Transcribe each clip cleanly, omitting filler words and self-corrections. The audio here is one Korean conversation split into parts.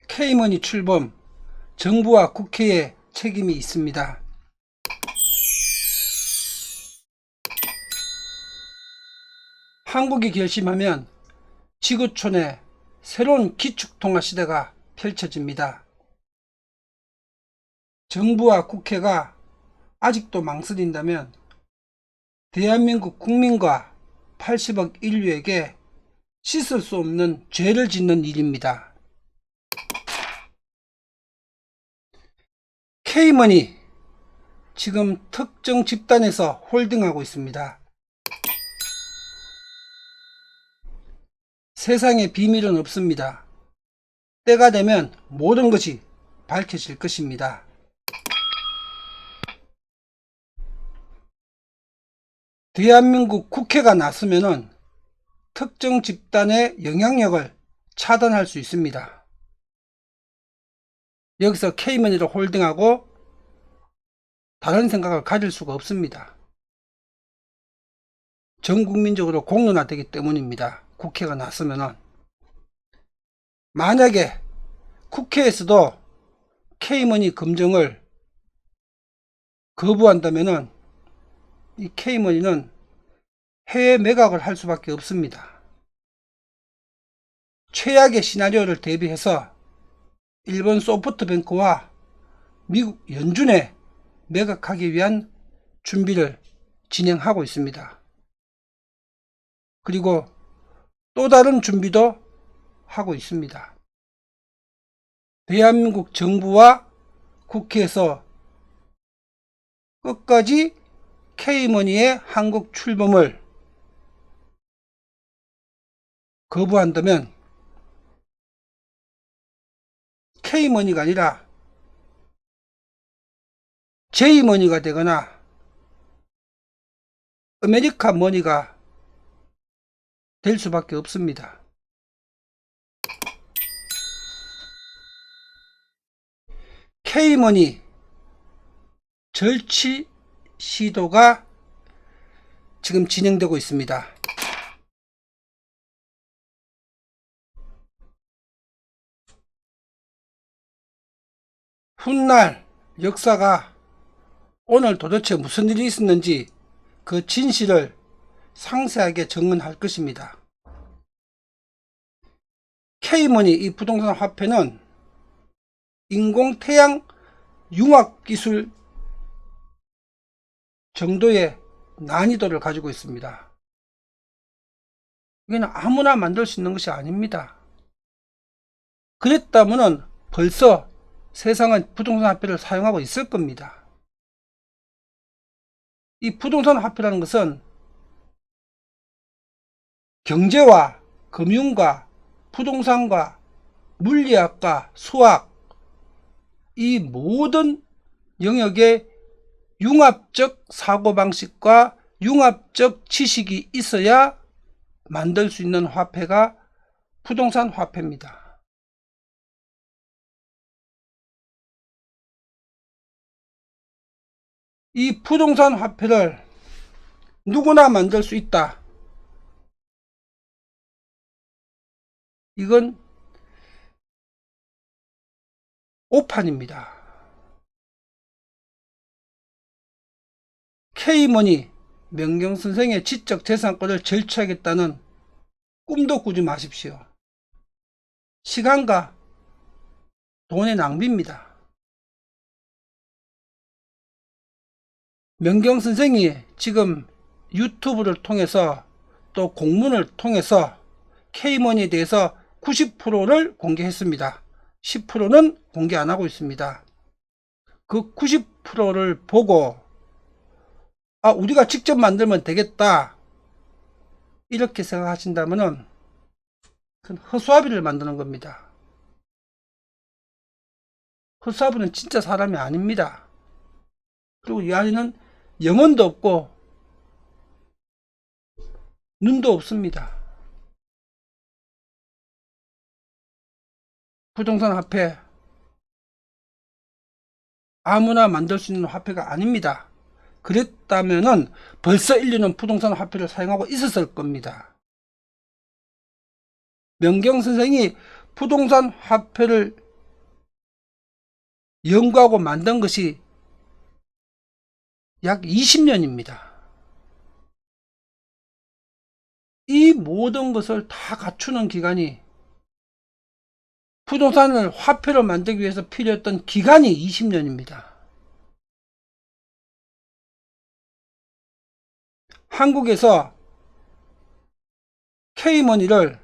K머니 출범, 정부와 국회의 책임이 있습니다. 한국이 결심하면 지구촌에 새로운 기축통화 시대가 펼쳐집니다. 정부와 국회가 아직도 망설인다면 대한민국 국민과 80억 인류에게 씻을 수 없는 죄를 짓는 일입니다. K머니, 지금 특정 집단에서 홀딩하고 있습니다. 세상에 비밀은 없습니다. 때가 되면 모든 것이 밝혀질 것입니다. 대한민국 국회가 나서면은 특정 집단의 영향력을 차단할 수 있습니다. 여기서 K머니를 홀딩하고 다른 생각을 가질 수가 없습니다. 전 국민적으로 공론화되기 때문입니다. 국회가 나서면은. 만약에 국회에서도 K머니 검증을 거부한다면은 이 K머니는 해외 매각을 할 수밖에 없습니다. 최악의 시나리오를 대비해서 일본 소프트뱅크와 미국 연준에 매각하기 위한 준비를 진행하고 있습니다. 그리고 또 다른 준비도 하고 있습니다. 대한민국 정부와 국회에서 끝까지 K머니의 한국 출범을 거부한다면 K머니가 아니라 J머니가 되거나 아메리카 머니가 될 수밖에 없습니다. K머니 절취 시도가 지금 진행되고 있습니다. 훗날 역사가 오늘 도대체 무슨 일이 있었는지 그 진실을 상세하게 증언할 것입니다. K머니 이 부동산 화폐는 인공태양 융합기술 정도의 난이도를 가지고 있습니다. 이건 아무나 만들 수 있는 것이 아닙니다. 그랬다면 벌써 세상은 부동산 화폐를 사용하고 있을 겁니다. 이 부동산 화폐라는 것은 경제와 금융과 부동산과 물리학과 수학 이 모든 영역의 융합적 사고방식과 융합적 지식이 있어야 만들 수 있는 화폐가 부동산 화폐입니다. 이 부동산 화폐를 누구나 만들 수 있다. 이건 오판입니다. K머니 명경선생의 지적재산권을 절취하겠다는 꿈도 꾸지 마십시오. 시간과 돈의 낭비입니다. 명경선생이 지금 유튜브를 통해서 또 공문을 통해서 K머니에 대해서 90%를 공개했습니다. 10%는 공개 안 하고 있습니다. 그 90%를 보고 우리가 직접 만들면 되겠다 이렇게 생각하신다면 그건 허수아비를 만드는 겁니다. 허수아비는 진짜 사람이 아닙니다. 그리고 이 안에는 영혼도 없고 눈도 없습니다. 부동산 화폐 아무나 만들 수 있는 화폐가 아닙니다. 그랬다면은 벌써 인류는 부동산 화폐를 사용하고 있었을 겁니다. 명경 선생이 부동산 화폐를 연구하고 만든 것이 약 20년입니다. 이 모든 것을 다 갖추는 기간이, 부동산을 화폐로 만들기 위해서 필요했던 기간이 20년입니다. 한국에서 K머니를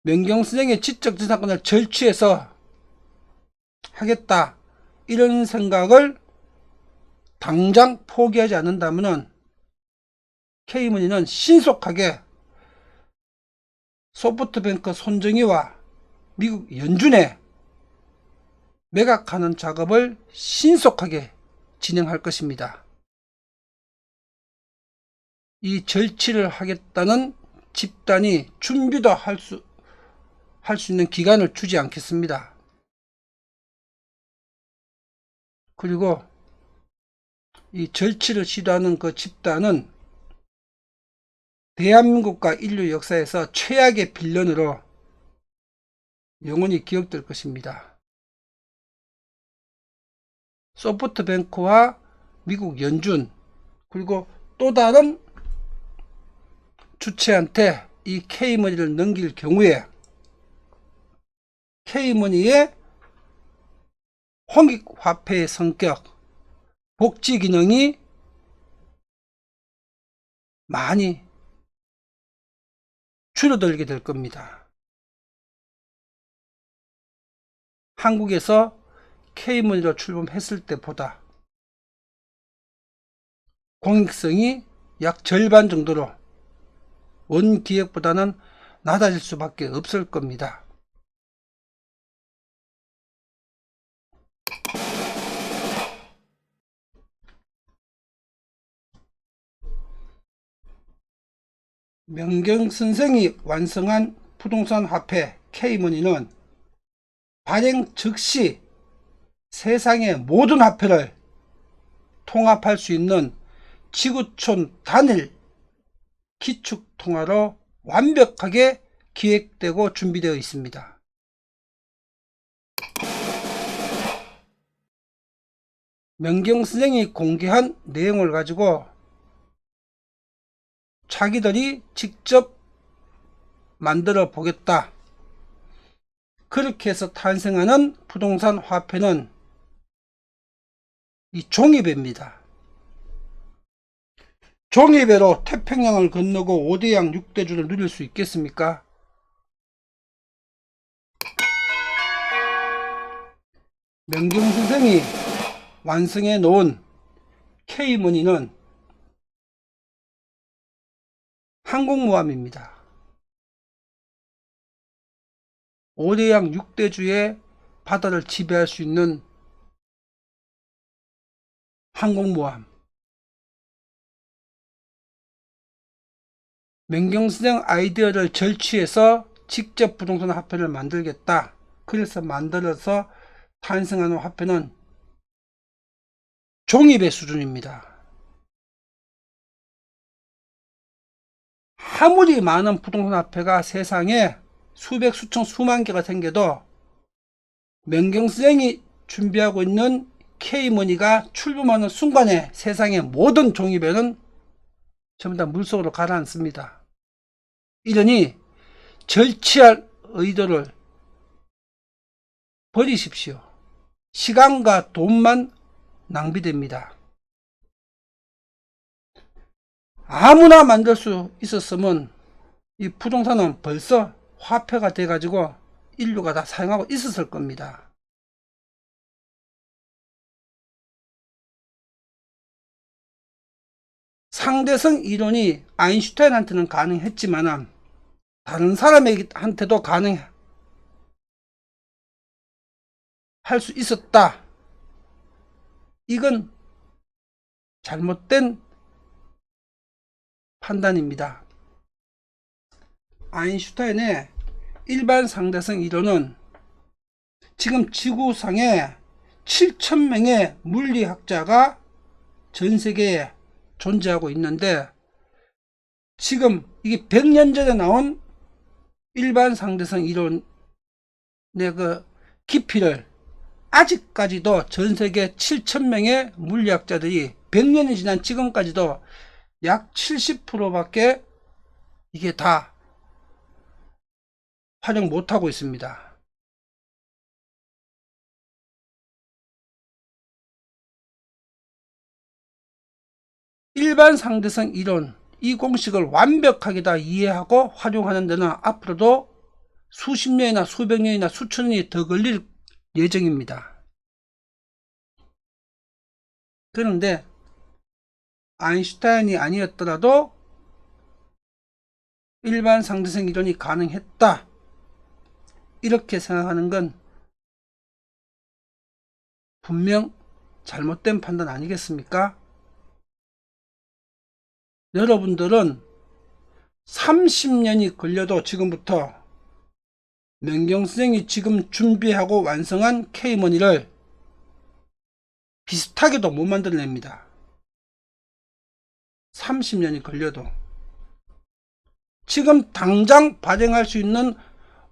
명경선생의 지적재산권을 절취해서 하겠다, 이런 생각을 당장 포기하지 않는다면 K머니는 신속하게 소프트뱅크 손정희와 미국 연준에 매각하는 작업을 신속하게 진행할 것입니다. 이 절취를 하겠다는 집단이 준비도 할 수 있는 기간을 주지 않겠습니다. 그리고 이 절취를 시도하는 그 집단은 대한민국과 인류 역사에서 최악의 빌런으로 영원히 기억될 것입니다. 소프트뱅크와 미국 연준, 그리고 또 다른 주체한테 이 K머니를 넘길 경우에 K머니의 홍익화폐의 성격, 복지 기능이 많이 줄어들게 될 겁니다. 한국에서 K머니로 출범했을 때보다 공익성이 약 절반 정도로 원기획보다는 낮아질 수밖에 없을 겁니다. 명경선생이 완성한 부동산 화폐 K머니는 발행 즉시 세상의 모든 화폐를 통합할 수 있는 지구촌 단일 기축통화로 완벽하게 기획되고 준비되어 있습니다. 명경선생이 공개한 내용을 가지고 자기들이 직접 만들어 보겠다, 그렇게 해서 탄생하는 부동산 화폐는 이 종이배입니다. 종이배로 태평양을 건너고 5대양 6대주를 누릴 수 있겠습니까? 명경선생이 완성해 놓은 K머니는 항공모함입니다. 5대양 6대주의 바다를 지배할 수 있는 항공모함. 명경선생 아이디어를 절취해서 직접 부동산 화폐를 만들겠다, 그래서 만들어서 탄생하는 화폐는 종이배 수준입니다. 아무리 많은 부동산 화폐가 세상에 수백, 수천, 수만 개가 생겨도 명경선생이 준비하고 있는 K머니가 출범하는 순간에 세상의 모든 종이배는 전부 다 물속으로 가라앉습니다. 이러니 절취할 의도를 버리십시오. 시간과 돈만 낭비됩니다. 아무나 만들 수 있었으면 이 부동산은 벌써 화폐가 돼 가지고 인류가 다 사용하고 있었을 겁니다. 상대성 이론이 아인슈타인한테는 가능했지만 다른 사람한테도 가능할 수 있었다. 이건 잘못된 판단입니다. 아인슈타인의 일반 상대성 이론은 지금 지구상에 7,000명의 물리학자가 전 세계에 존재하고 있는데, 지금 이게 100년 전에 나온 일반 상대성 이론의 그 깊이를 아직까지도 전 세계 7,000명의 물리학자들이 100년이 지난 지금까지도 약 70%밖에 이게 다 활용 못하고 있습니다. 일반 상대성 이론, 이 공식을 완벽하게 다 이해하고 활용하는 데는 앞으로도 수십 년이나 수백 년이나 수천 년이 더 걸릴 예정입니다. 그런데 아인슈타인이 아니었더라도 일반 상대성 이론이 가능했다, 이렇게 생각하는 건 분명 잘못된 판단 아니겠습니까? 여러분들은 30년이 걸려도 지금부터 명경 선생이 지금 준비하고 완성한 K머니를 비슷하게도 못 만들어냅니다. 30년이 걸려도. 지금 당장 발행할 수 있는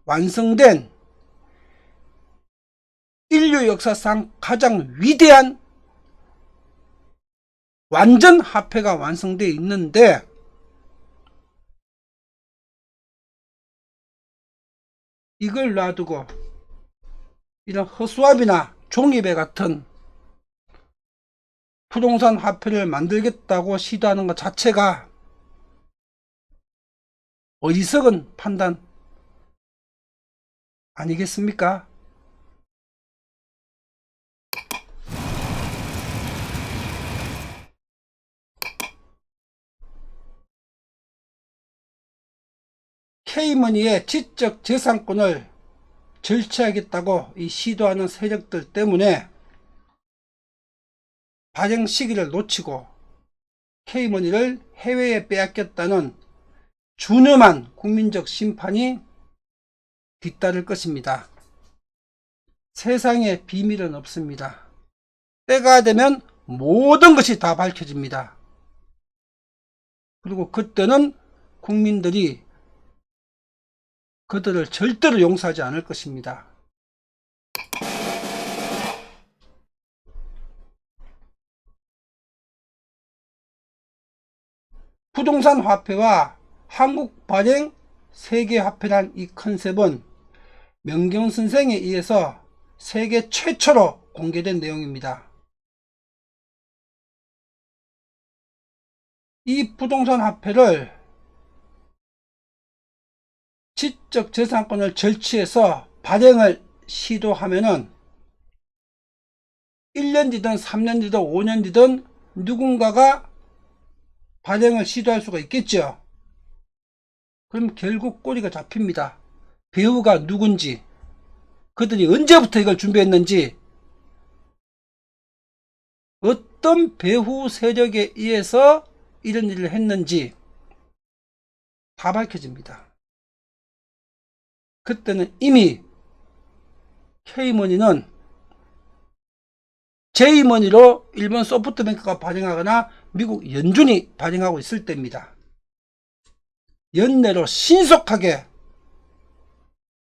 완성된 인류 역사상 가장 위대한 완전 화폐가 완성되어 있는데, 이걸 놔두고 이런 허수아비나 종이배 같은 부동산 화폐를 만들겠다고 시도하는 것 자체가 어리석은 판단 아니겠습니까? K머니의 지적 재산권을 절취하겠다고 이 시도하는 세력들 때문에 발행 시기를 놓치고 K머니를 해외에 빼앗겼다는 준엄한 국민적 심판이 뒤따를 것입니다. 세상에 비밀은 없습니다. 때가 되면 모든 것이 다 밝혀집니다. 그리고 그때는 국민들이 그들을 절대로 용서하지 않을 것입니다. 부동산 화폐와 한국 발행 세계 화폐란 이 컨셉은 명경 선생에 의해서 세계 최초로 공개된 내용입니다. 이 부동산 화폐를 지적 재산권을 절취해서 발행을 시도하면은 1년 뒤든 3년 뒤든 5년 뒤든 누군가가 발행을 시도할 수가 있겠죠. 그럼 결국 꼬리가 잡힙니다. 배우가 누군지, 그들이 언제부터 이걸 준비했는지, 어떤 배후 세력에 의해서 이런 일을 했는지 다 밝혀집니다. 그때는 이미 K머니는 J머니로 일본 소프트뱅크가 발행하거나 미국 연준이 발행하고 있을 때입니다. 연내로 신속하게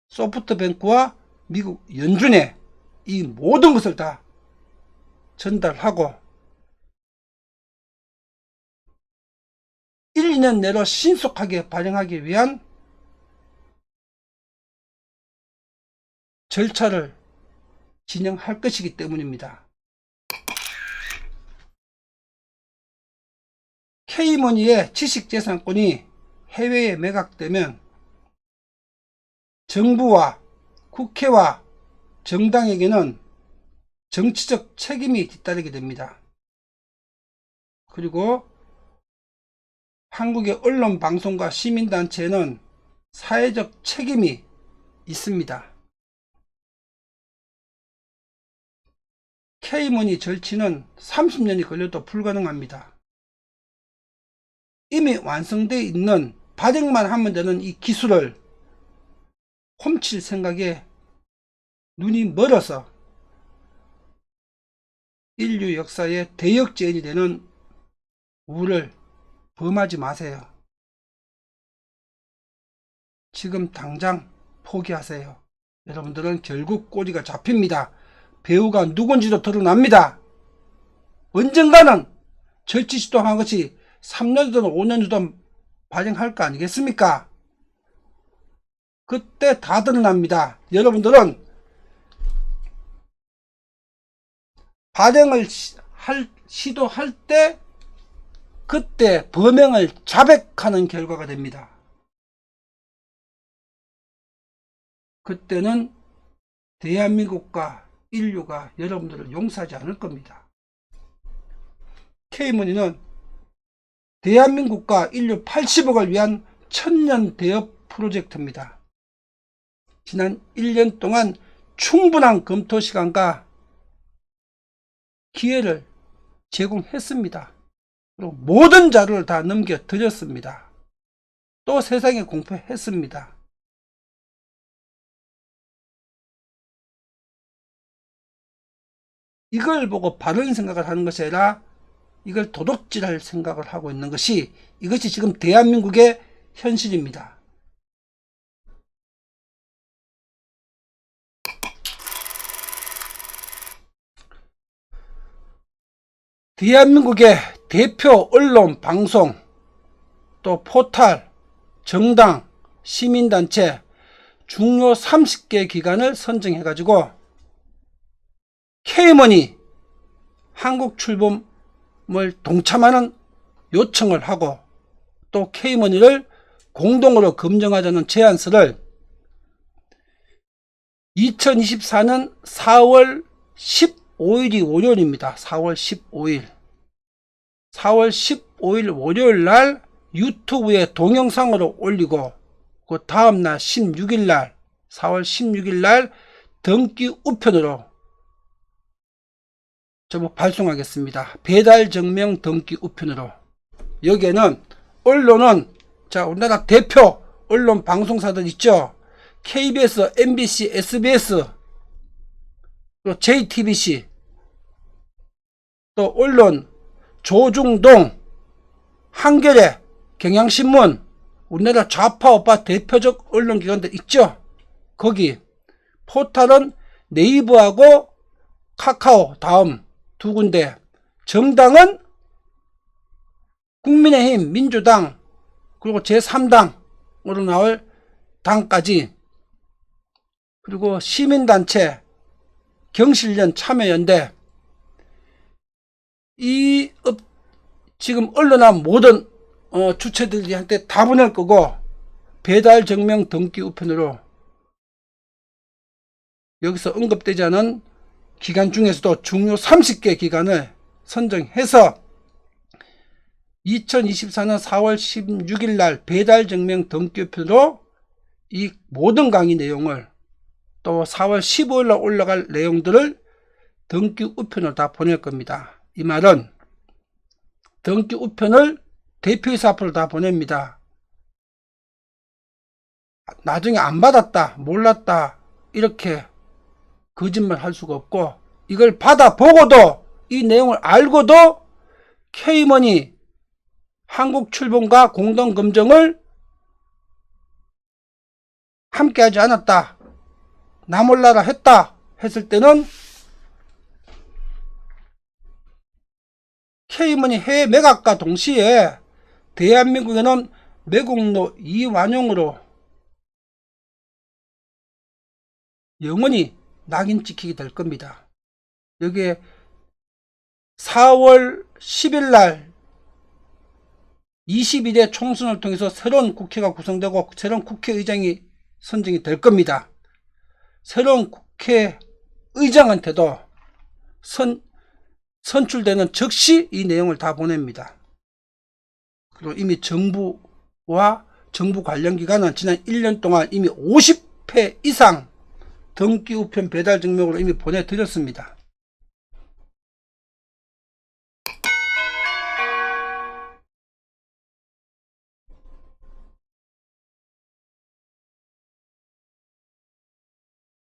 소프트뱅크와 미국 연준에 이 모든 것을 다 전달하고 1, 2년 내로 신속하게 발행하기 위한 절차를 진행할 것이기 때문입니다. K머니의 지식재산권이 해외에 매각되면 정부와 국회와 정당에게는 정치적 책임이 뒤따르게 됩니다. 그리고 한국의 언론, 방송과 시민단체에는 사회적 책임이 있습니다. K머니 절취는 30년이 걸려도 불가능합니다. 이미 완성되어 있는 발행만 하면 되는 이 기술을 훔칠 생각에 눈이 멀어서 인류 역사의 대역죄인이 되는 우를 범하지 마세요. 지금 당장 포기하세요. 여러분들은 결국 꼬리가 잡힙니다. 배우가 누군지도 드러납니다. 언젠가는 절취 시도한 것이 3년이든 5년이든 발행할 거 아니겠습니까? 그때 다 드러납니다. 여러분들은 발행을 시도할 때 그때 범행을 자백하는 결과가 됩니다. 그때는 대한민국과 인류가 여러분들을 용서하지 않을 겁니다. K머니는 대한민국과 인류 80억을 위한 천년 대업 프로젝트입니다. 지난 1년 동안 충분한 검토 시간과 기회를 제공했습니다. 그리고 모든 자료를 다 넘겨드렸습니다. 또 세상에 공표했습니다. 이걸 보고 바른 생각을 하는 것이 아니라 이걸 도둑질할 생각을 하고 있는 것이 이것이 지금 대한민국의 현실입니다. 대한민국의 대표 언론, 방송, 또 포털, 정당, 시민단체, 중요 30개 기관을 선정해가지고 K머니 한국 출범을 동참하는 요청을 하고 또 K머니를 공동으로 검증하자는 제안서를 2024년 4월 15일이 월요일입니다. 4월 15일. 4월 15일 월요일 날 유튜브에 동영상으로 올리고 그 다음날 16일 날 4월 16일 날 등기 우편으로 발송하겠습니다. 배달 증명 등기 우편으로. 여기에는 언론은 자 우리나라 대표 언론 방송사들 있죠. KBS, MBC, SBS, 또 JTBC, 또 언론 조중동, 한겨레, 경향신문, 우리나라 좌파우파 대표적 언론기관들 있죠. 거기 포털은 네이버하고 카카오 다음 두 군데, 정당은 국민의힘, 민주당, 그리고 제3당으로 나올 당까지, 그리고 시민단체, 경실련, 참여연대, 이 지금 언론한 모든 주체들한테 다 보낼 거고 배달 증명 등기 우편으로 여기서 언급되지 않은 기간 중에서도 중요 30개 기관을 선정해서 2024년 4월 16일 날 배달 증명 등기 우편으로 이 모든 강의 내용을 또 4월 15일 날 올라갈 내용들을 등기 우편으로 다 보낼 겁니다. 이 말은 등기 우편을 대표이사 앞으로 다 보냅니다. 나중에 안 받았다, 몰랐다 이렇게 거짓말 할 수가 없고 이걸 받아보고도 이 내용을 알고도 K머니 한국 출범과 공동검증을 함께 하지 않았다, 나 몰라라 했다 했을 때는 K머니 해외 매각과 동시에 대한민국에는 매국노 이완용으로 영원히 낙인 찍히게 될 겁니다. 여기에 4월 10일 날 22대 총선을 통해서 새로운 국회가 구성되고 새로운 국회의장이 선정이 될 겁니다. 새로운 국회의장한테도 선출되는 즉시 이 내용을 다 보냅니다. 그리고 이미 정부와 정부 관련 기관은 지난 1년 동안 이미 50회 이상 등기 우편 배달 증명으로 이미 보내드렸습니다.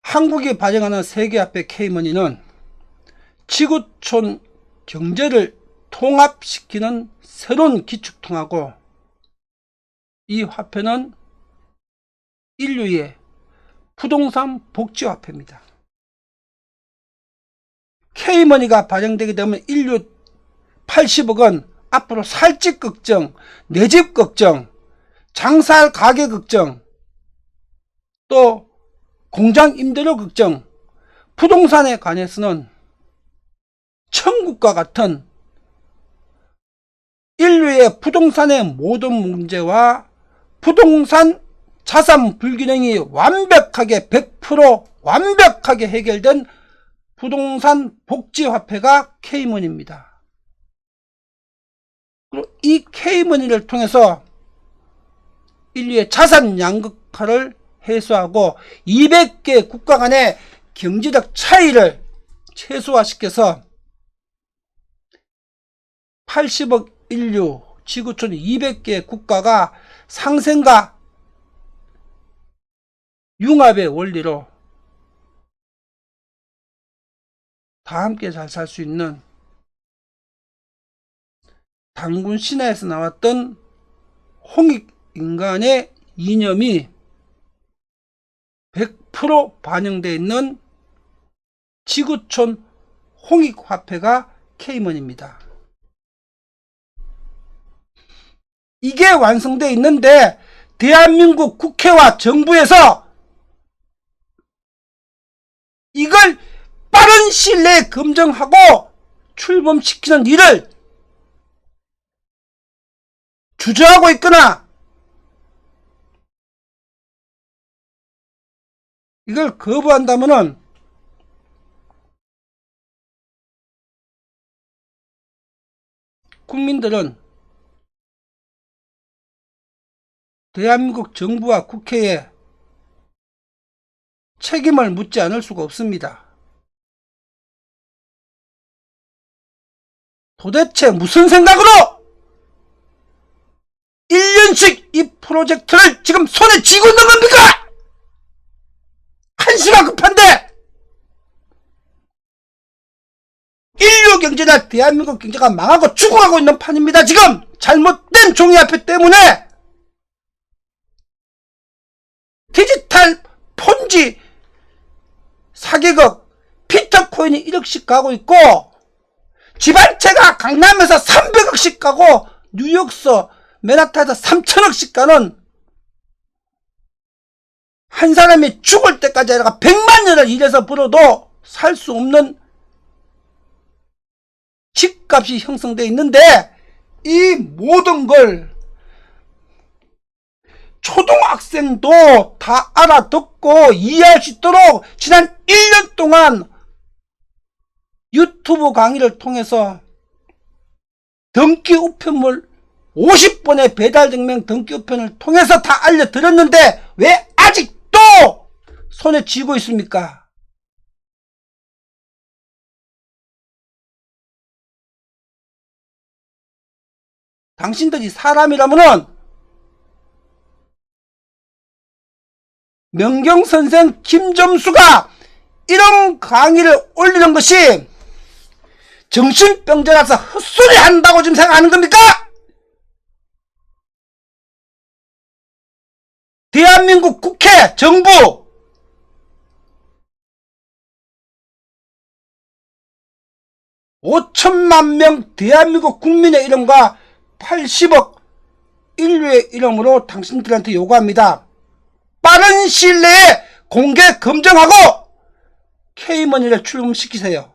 한국이 발행하는 세계화폐 K머니는 지구촌 경제를 통합시키는 새로운 기축통화고 이 화폐는 인류의 부동산 복지화폐입니다. K머니가 발행되게 되면 인류 80억은 앞으로 살집 걱정, 내 집 걱정, 장사할 가게 걱정, 또 공장 임대료 걱정, 부동산에 관해서는 천국과 같은 인류의 부동산의 모든 문제와 부동산 자산 불균형이 완벽하게 100% 완벽하게 해결된 부동산 복지화폐가 K머니입니다. 그리고 이 K머니를 통해서 인류의 자산 양극화를 해소하고 200개 국가 간의 경제적 차이를 최소화시켜서 80억 인류 지구촌 200개 국가가 상생과 융합의 원리로 다 함께 잘 살 수 있는 단군 신화에서 나왔던 홍익인간의 이념이 100% 반영되어 있는 지구촌 홍익화폐가 K머니입니다. 이게 완성되어 있는데 대한민국 국회와 정부에서 이걸 빠른 시일 내에 검증하고 출범시키는 일을 주저하고 있거나 이걸 거부한다면은 국민들은 대한민국 정부와 국회에 책임을 묻지 않을 수가 없습니다. 도대체 무슨 생각으로 1년씩 이 프로젝트를 지금 손에 쥐고 있는 겁니까? 한시가 급한데 인류 경제나 대한민국 경제가 망하고 죽어가고 있는 판입니다. 지금 잘못된 종이화폐 때문에 디지털 폰지 사기극 비트코인이 1억씩 가고 있고 지발채가 강남에서 300억씩 가고 뉴욕서 맨하탄에서 3천억씩 가는 한 사람이 죽을 때까지 아니라 100만 년을 일해서 벌어도 살 수 없는 집값이 형성되어 있는데 이 모든 걸 초등학생도 다 알아듣고 이해할 수 있도록 지난 1년 동안 유튜브 강의를 통해서 등기 우편물 50번의 배달 증명 등기 우편을 통해서 다 알려드렸는데 왜 아직도 손에 쥐고 있습니까? 당신들이 사람이라면은 명경선생 김점수가 이런 강의를 올리는 것이 정신병자라서 헛소리 한다고 지금 생각하는 겁니까? 대한민국 국회, 정부, 5천만 명 대한민국 국민의 이름과 80억 인류의 이름으로 당신들한테 요구합니다. 빠른 시일 내에 공개 검증하고 K머니를 출범시키세요.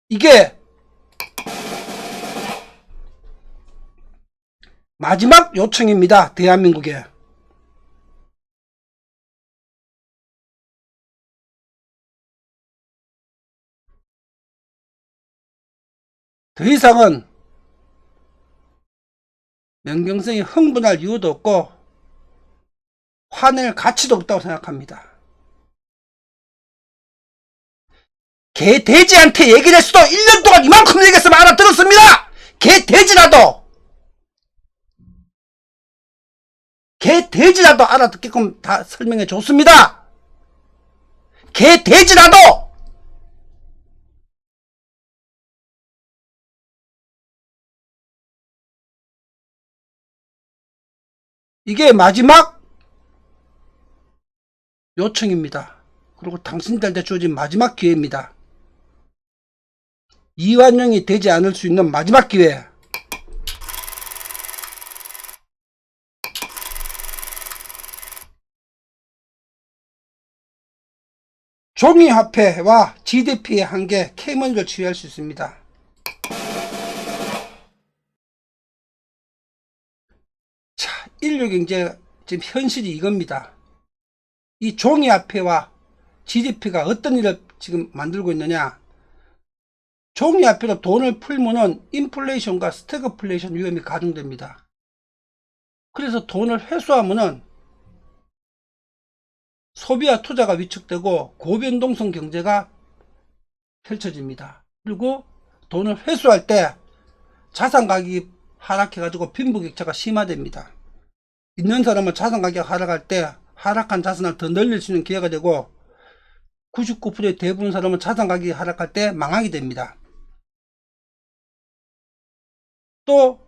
이게 마지막 요청입니다. 대한민국에. 더 이상은 명경성이 흥분할 이유도 없고 화낼 가치도 없다고 생각합니다. 개 돼지한테 얘기를 했어도 1년 동안 이만큼 얘기했으면 알아들었습니다. 개 돼지라도 알아듣게끔 다 설명해 줬습니다. 개 돼지라도 이게 마지막 요청입니다. 그리고 당신들한테 주어진 마지막 기회입니다. 이완용이 되지 않을 수 있는 마지막 기회. 종이화폐와 GDP의 한계, K머니를 취할 수 있습니다. 자, 인류경제 지금 현실이 이겁니다. 이 종이화폐와 GDP가 어떤 일을 지금 만들고 있느냐. 종이화폐로 돈을 풀면은 인플레이션과 스태그플레이션 위험이 가중됩니다. 그래서 돈을 회수하면은 소비와 투자가 위축되고 고변동성 경제가 펼쳐집니다. 그리고 돈을 회수할 때 자산 가격이 하락해가지고 빈부격차가 심화됩니다. 있는 사람은 자산 가격 하락할 때 하락한 자산을 더 늘릴 수 있는 기회가 되고 99%의 대부분 사람은 자산 가격이 하락할 때 망하게 됩니다. 또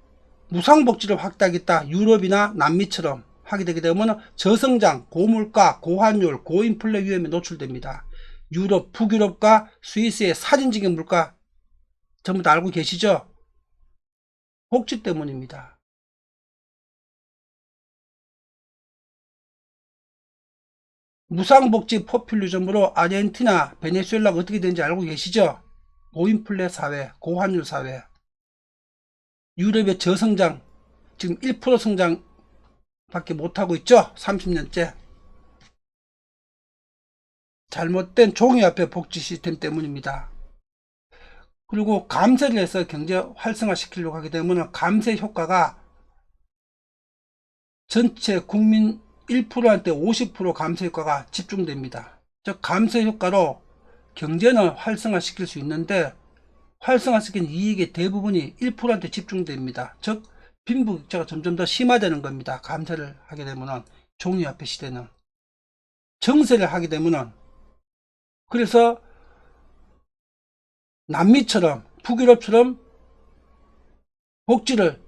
무상복지를 확대하겠다. 유럽이나 남미처럼 하게 되게 되면 저성장, 고물가, 고환율, 고인플레 위험에 노출됩니다. 유럽, 북유럽과 스위스의 살인적인 물가 전부 다 알고 계시죠? 복지 때문입니다. 무상복지 포퓰리즘으로 아르헨티나, 베네수엘라가 어떻게 되는지 알고 계시죠? 고인플레 사회, 고환율 사회. 유럽의 저성장, 지금 1% 성장 밖에 못하고 있죠? 30년째. 잘못된 종이화폐 복지 시스템 때문입니다. 그리고 감세를 해서 경제 활성화 시키려고 하게 되면 감세 효과가 전체 국민 1%한테 50% 감세 효과가 집중됩니다. 즉 감세 효과로 경제는 활성화 시킬 수 있는데 활성화시킨 이익의 대부분이 1%한테 집중됩니다. 즉 빈부격차가 점점 더 심화되는 겁니다. 감세를 하게 되면은 종이화폐 시대는 정세를 하게 되면은 그래서 남미처럼 북유럽처럼 복지를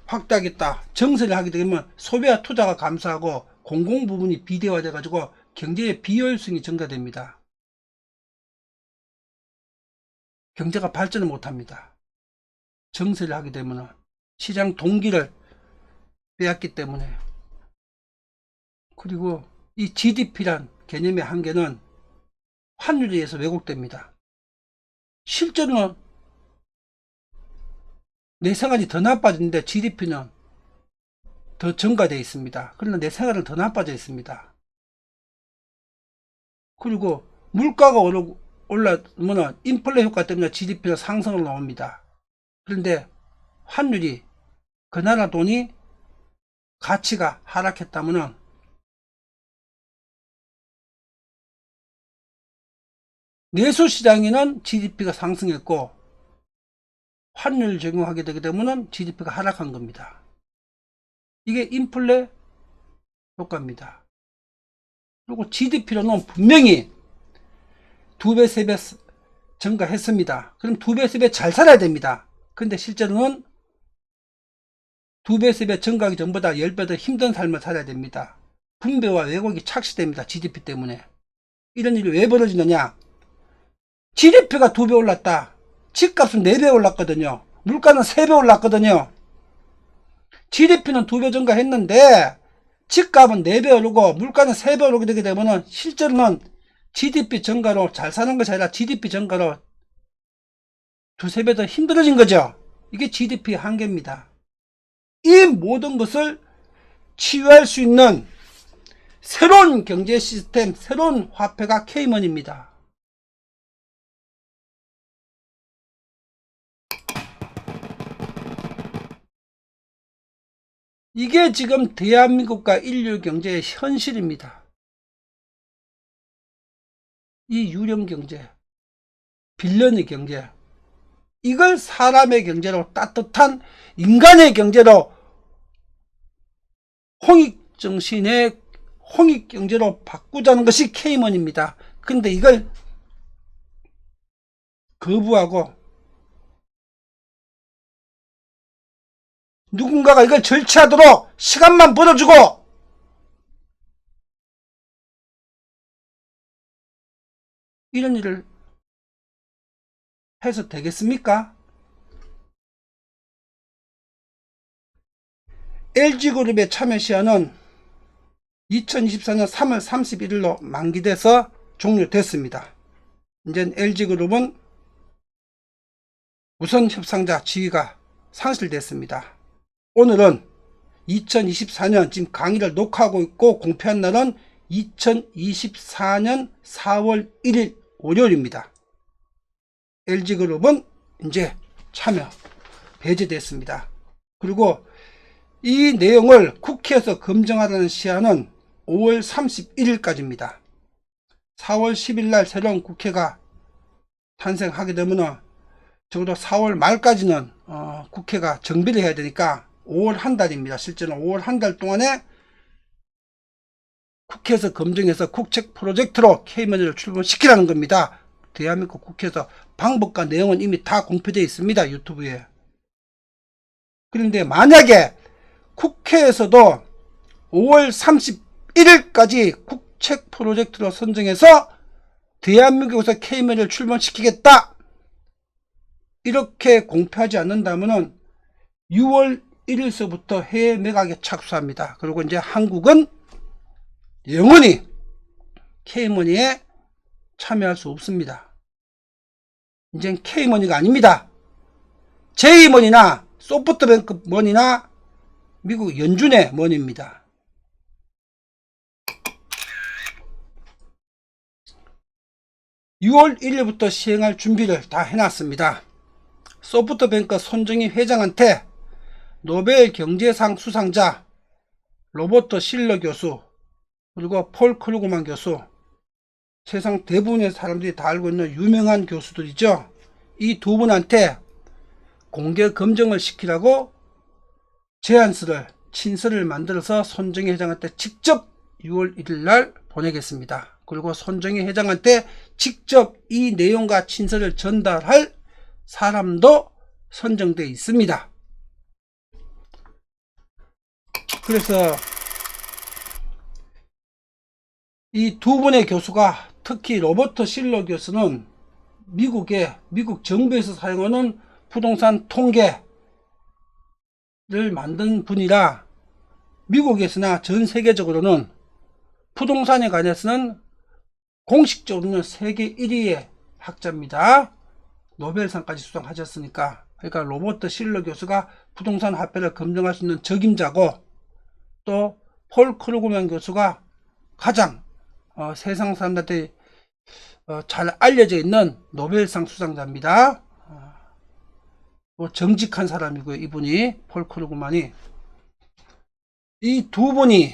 확대하겠다. 정세를 하게 되면 소비와 투자가 감소하고 공공 부분이 비대화돼 가지고 경제의 비효율성이 증가됩니다. 경제가 발전을 못합니다. 정세를 하게 되면 시장 동기를 빼앗기 때문에. 그리고 이 GDP란 개념의 한계는 환율에 의해서 왜곡됩니다. 실제로는 내 생활이 더 나빠지는데 GDP는 더 증가되어 있습니다. 그러나 내 생활은 더 나빠져 있습니다. 그리고 물가가 올라오면 인플레 효과 때문에 GDP가 상승을 나옵니다. 그런데 환율이 그 나라 돈이 가치가 하락했다면 내수시장에는 GDP가 상승했고 환율 적용하게 되게 되면 GDP가 하락한 겁니다. 이게 인플레 효과입니다. 그리고 GDP로는 분명히 2배, 3배 증가했습니다. 그럼 2배, 3배 잘 살아야 됩니다. 근데 실제로는 2배, 3배 증가하기 전보다 10배 더 힘든 삶을 살아야 됩니다. 분배와 왜곡이 착시됩니다. GDP 때문에. 이런 일이 왜 벌어지느냐? GDP가 2배 올랐다. 집값은 4배 올랐거든요. 물가는 3배 올랐거든요. GDP는 2배 증가했는데 집값은 4배 오르고 물가는 3배 오르게 되게 되면 실제로는 GDP 증가로 잘 사는 것이 아니라 GDP 증가로 2, 3배 더 힘들어진 거죠. 이게 GDP 한계입니다. 이 모든 것을 치유할 수 있는 새로운 경제 시스템, 새로운 화폐가 K머니입니다. 이게 지금 대한민국과 인류 경제의 현실입니다. 이 유령 경제, 빌런의 경제, 이걸 사람의 경제로 따뜻한 인간의 경제로 홍익정신의 홍익경제로 바꾸자는 것이 K머니입니다. 근데 이걸 거부하고 누군가가 이걸 절취하도록 시간만 벌어주고 이런 일을 해서 되겠습니까? LG그룹의 참여 시한은 2024년 3월 31일로 만기돼서 종료됐습니다. 이제 LG그룹은 우선 협상자 지위가 상실됐습니다. 오늘은 2024년 지금 강의를 녹화하고 있고 공표한 날은 2024년 4월 1일 월요일입니다. LG그룹은 이제 참여 배제됐습니다. 그리고 이 내용을 국회에서 검증하라는 시한은 5월 31일까지입니다. 4월 10일 날 새로운 국회가 탄생하게 되면 적어도 4월 말까지는 국회가 정비를 해야 되니까 5월 한 달입니다. 실제는 5월 한 달 동안에 국회에서 검증해서 국책 프로젝트로 K머니를 출범시키라는 겁니다. 대한민국 국회에서 방법과 내용은 이미 다 공표되어 있습니다. 유튜브에. 그런데 만약에 국회에서도 5월 31일까지 국책 프로젝트로 선정해서 대한민국에서 K머니를 출범시키겠다 이렇게 공표하지 않는다면 6월 1일서부터 해외 매각에 착수합니다. 그리고 이제 한국은 영원히 K머니에 참여할 수 없습니다. 이젠 K머니가 아닙니다. J머니나 소프트뱅크 머니나 미국 연준의 머니입니다. (6월 1일부터) 시행할 준비를 다 해놨습니다. 소프트뱅크 손정희 회장한테 노벨 경제상 수상자 로버트 실러 교수 그리고 폴 크루그만 교수, 세상 대부분의 사람들이 다 알고 있는 유명한 교수들이죠. 이 두 분한테 공개 검증을 시키라고 친서를 만들어서 손정희 회장한테 직접 6월 1일 날 보내겠습니다. 그리고 손정희 회장한테 직접 이 내용과 친서를 전달할 사람도 선정되어 있습니다. 그래서 이 두 분의 교수가, 특히 로버트 실러 교수는 미국 정부에서 사용하는 부동산 통계를 만든 분이라 미국에서나 전 세계적으로는 부동산에 관해서는 공식적으로는 세계 1위의 학자입니다. 노벨상까지 수상하셨으니까. 그러니까 로버트 실러 교수가 부동산 화폐를 검증할 수 있는 적임자고, 또 폴 크루그만 교수가 가장 세상 사람들한테 잘 알려져 있는 노벨상 수상자입니다. 정직한 사람이고요. 이분이, 폴 크루그만이. 이 두 분이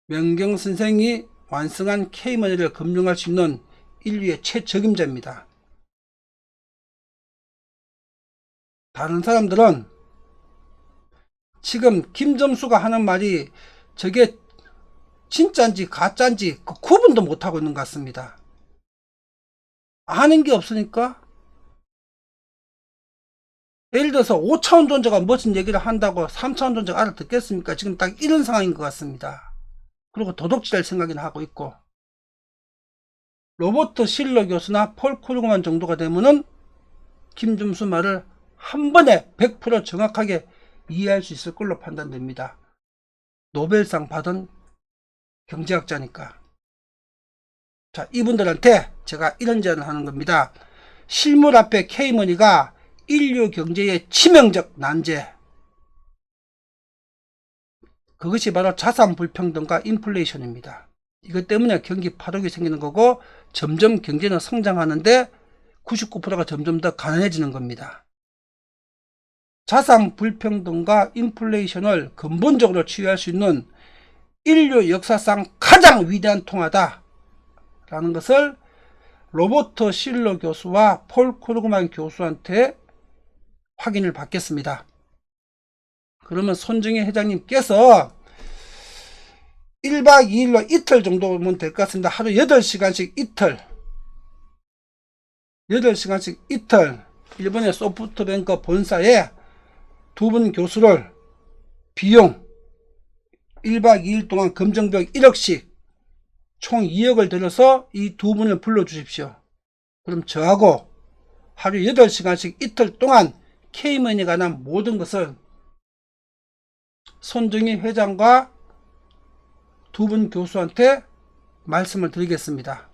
명경 선생이 완성한 K머니를 검증할 수 있는 인류의 최적임자입니다. 다른 사람들은 지금 김점수가 하는 말이 저게 진짜인지 가짜인지 그 구분도 못하고 있는 것 같습니다. 아는 게 없으니까. 예를 들어서 5차원 존재가 무슨 얘기를 한다고 3차원 존재가 알아듣겠습니까? 지금 딱 이런 상황인 것 같습니다. 그리고 도둑질할 생각이나 하고 있고, 로버트 실러 교수나 폴 크루그만 정도가 되면은 김점수 말을 한 번에 100% 정확하게 이해할 수 있을 걸로 판단됩니다. 노벨상 받은 경제학자니까. 자, 이분들한테 제가 이런 제안을 하는 겁니다. 실물 앞에 K머니가 인류 경제의 치명적 난제, 그것이 바로 자산 불평등과 인플레이션입니다. 이것 때문에 경기 파동이 생기는 거고, 점점 경제는 성장하는데 99%가 점점 더 가난해지는 겁니다. 자산 불평등과 인플레이션을 근본적으로 치유할 수 있는 인류 역사상 가장 위대한 통화다 라는 것을 로버트 실러 교수와 폴 크루그만 교수한테 확인을 받겠습니다. 그러면 손정희 회장님께서 1박 2일로 이틀 정도면 될 것 같습니다. 하루 8시간씩 이틀, 8시간씩 이틀 일본의 소프트뱅크 본사에 두 분 교수를 비용 1박 2일 동안 검정비용 1억씩 총 2억을 들여서 이 두 분을 불러주십시오. 그럼 저하고 하루 8시간씩 이틀 동안 K머니에 관한 모든 것을 손정희 회장과 두 분 교수한테 말씀을 드리겠습니다.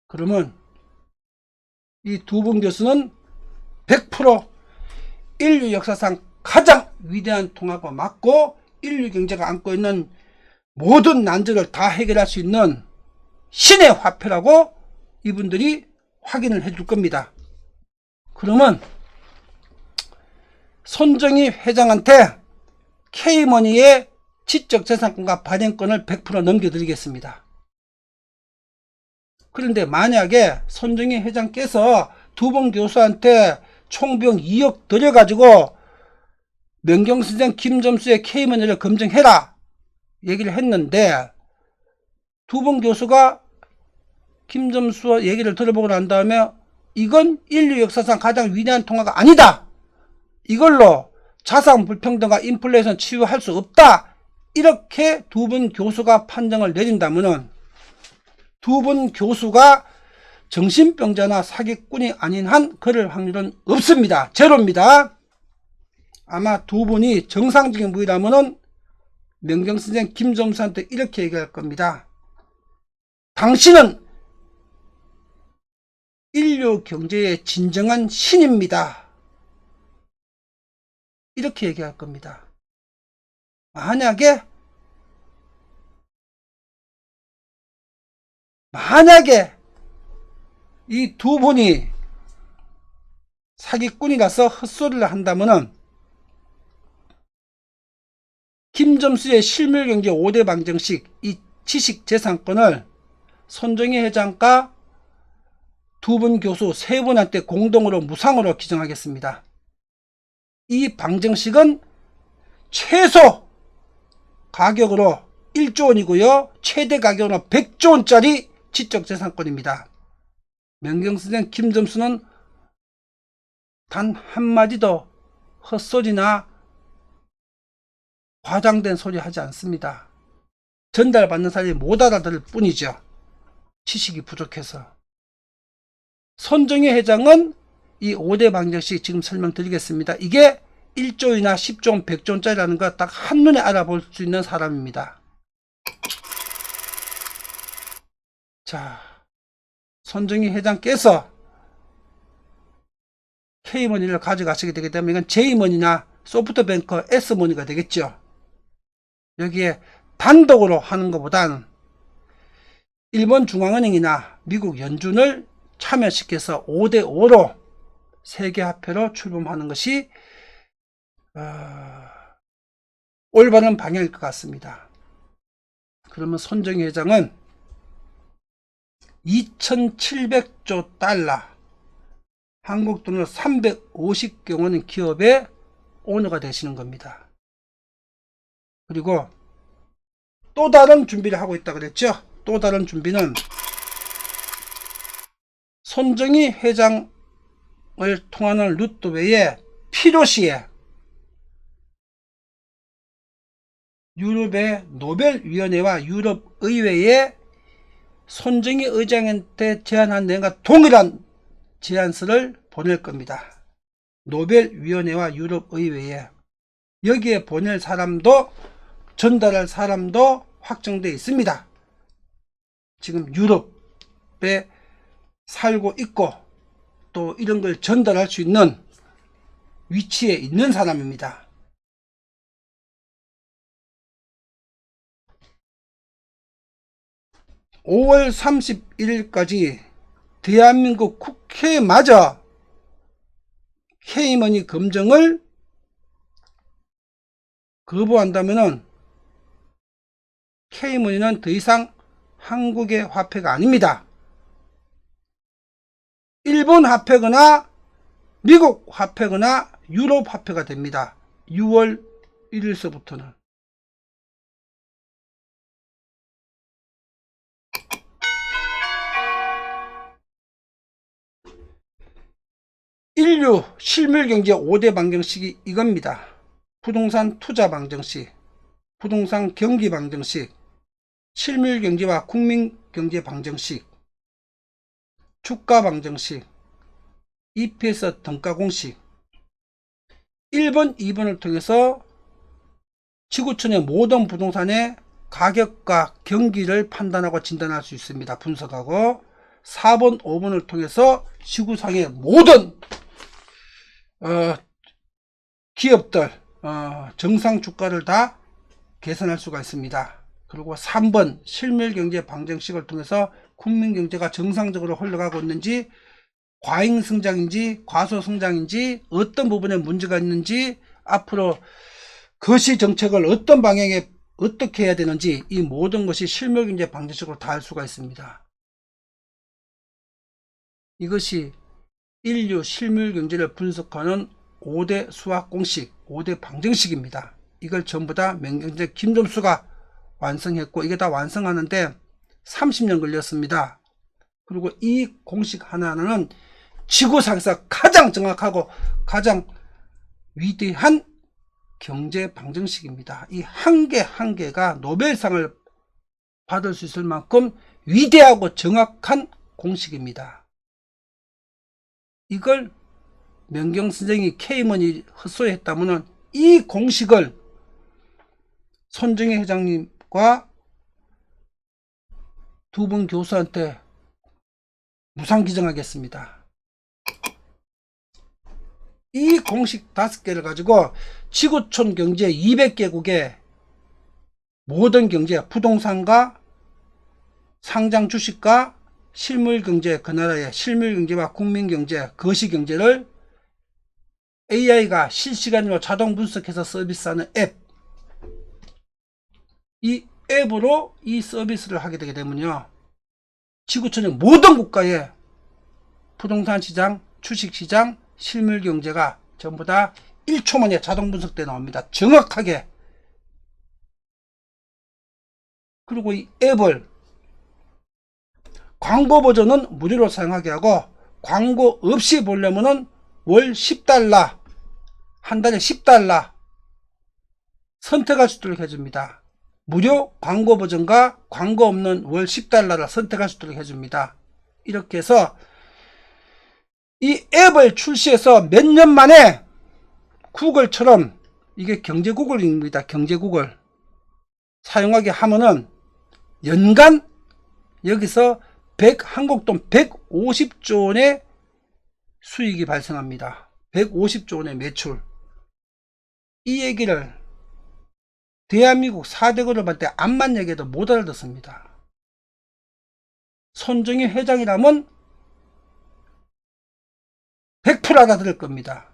그러면 이 두 분 교수는 100% 인류 역사상 가장 위대한 통합과 맞고 인류 경제가 안고 있는 모든 난제를 다 해결할 수 있는 신의 화폐라고 이분들이 확인을 해줄 겁니다. 그러면 손정희 회장한테 K머니의 지적재산권과 발행권을 100% 넘겨드리겠습니다. 그런데 만약에 손정희 회장께서 두 분 교수한테 총비용 2억 들여가지고 명경선생 김점수의 K머니를 검증해라 얘기를 했는데 두 분 교수가 김점수와 얘기를 들어보고 난 다음에 이건 인류 역사상 가장 위대한 통화가 아니다. 이걸로 자산 불평등과 인플레이션 치유할 수 없다. 이렇게 두 분 교수가 판정을 내린다면 두 분 교수가 정신병자나 사기꾼이 아닌 한 그럴 확률은 없습니다. 제로입니다. 아마 두 분이 정상적인 분이라면 명경선생 김점수한테 이렇게 얘기할 겁니다. 당신은 인류 경제의 진정한 신입니다. 이렇게 얘기할 겁니다. 만약에 이 두 분이 사기꾼이라서 헛소리를 한다면은 김점수의 실물경제 5대 방정식 이 지식재산권을 손정희 회장과 두 분 교수 세 분한테 공동으로 무상으로 기증하겠습니다. 이 방정식은 최소 가격으로 1조 원이고요. 최대 가격으로 100조 원짜리 지적재산권입니다. 명경선생 김점수는 단 한마디도 헛소리나 과장된 소리 하지 않습니다. 전달받는 사람이 못 알아들을 뿐이죠. 지식이 부족해서. 손정희 회장은 이 5대 방정식 지금 설명드리겠습니다. 이게 1조이나 10조, 100조짜리라는 거 딱 한눈에 알아볼 수 있는 사람입니다. 자, 손정희 회장께서 K머니를 가져가시게 되기 때문에 이건 J머니나 소프트뱅크 S머니가 되겠죠. 여기에 단독으로 하는 것보다는 일본 중앙은행이나 미국 연준을 참여시켜서 5대5로 세계화폐로 출범하는 것이 올바른 방향일 것 같습니다. 그러면 손정희 회장은 2700조 달러 한국 돈으로 350경 원 기업의 오너가 되시는 겁니다. 그리고 또 다른 준비를 하고 있다 그랬죠. 또 다른 준비는 손정희 회장을 통하는 루트 외에 필요시에 유럽의 노벨위원회와 유럽의회에 손정희 의장한테 제안한 내용과 동일한 제안서를 보낼 겁니다. 노벨위원회와 유럽의회에 여기에 보낼 사람도 전달할 사람도 확정되어 있습니다. 지금 유럽에 살고 있고 또 이런 걸 전달할 수 있는 위치에 있는 사람입니다. (5월 31일까지) 대한민국 국회마저 K머니 검증을 거부한다면 K머니는 더 이상 한국의 화폐가 아닙니다. 일본 화폐거나 미국 화폐거나 유럽 화폐가 됩니다. 6월 1일서부터는. 인류 실물경제 5대 방정식이 이겁니다. 부동산 투자 방정식, 부동산 경기 방정식, 실물경제와 국민 경제 방정식, 주가 방정식, EPS 등가 공식 1번, 2번을 통해서 지구촌의 모든 부동산의 가격과 경기를 판단하고 진단할 수 있습니다. 분석하고 4번, 5번을 통해서 지구상의 모든 기업들 정상 주가를 다 계산할 수가 있습니다. 그리고 3번 실물경제 방정식을 통해서 국민경제가 정상적으로 흘러가고 있는지, 과잉성장인지 과소성장인지, 어떤 부분에 문제가 있는지, 앞으로 거시정책을 어떤 방향에 어떻게 해야 되는지, 이 모든 것이 실물경제 방정식으로 다 알 수가 있습니다. 이것이 인류 실물경제를 분석하는 5대 수학공식, 5대 방정식입니다. 이걸 전부 다 명경제 김점수가 완성했고, 이게 다 완성하는데 30년 걸렸습니다. 그리고 이 공식 하나하나는 지구상에서 가장 정확하고 가장 위대한 경제 방정식입니다. 이 한 개 한 개가 노벨상을 받을 수 있을 만큼 위대하고 정확한 공식입니다. 이걸 명경 선생이 K먼이 헛소리했다면 이 공식을 손정혜 회장님과 두 분 교수한테 무상기증하겠습니다. 이 공식 5개를 가지고 지구촌 경제 200개국의 모든 경제, 부동산과 상장 주식과 실물경제, 그 나라의 실물경제와 국민경제, 거시경제를 AI가 실시간으로 자동 분석해서 서비스하는 앱, 이 앱으로 이 서비스를 하게 되게 되면요, 지구촌의 모든 국가의 부동산 시장, 주식 시장, 실물경제가 전부 다 1초 만에 자동 분석돼 나옵니다. 정확하게. 그리고 이 앱을 광고 버전은 무료로 사용하게 하고, 광고 없이 보려면은 월 10달러, 한 달에 10달러 선택할 수 있도록 해줍니다. 무료 광고 버전과 광고 없는 월 10달러를 선택할 수 있도록 해줍니다. 이렇게 해서 이 앱을 출시해서 몇 년 만에 구글처럼, 이게 경제 구글입니다. 경제 구글 사용하게 하면은 연간 여기서 한국돈 150조 원의 수익이 발생합니다. 150조 원의 매출. 이 얘기를 대한민국 4대 그룹한테 암만 얘기해도 못 알아듣습니다. 손정혜 회장이라면 100% 알아들을 겁니다.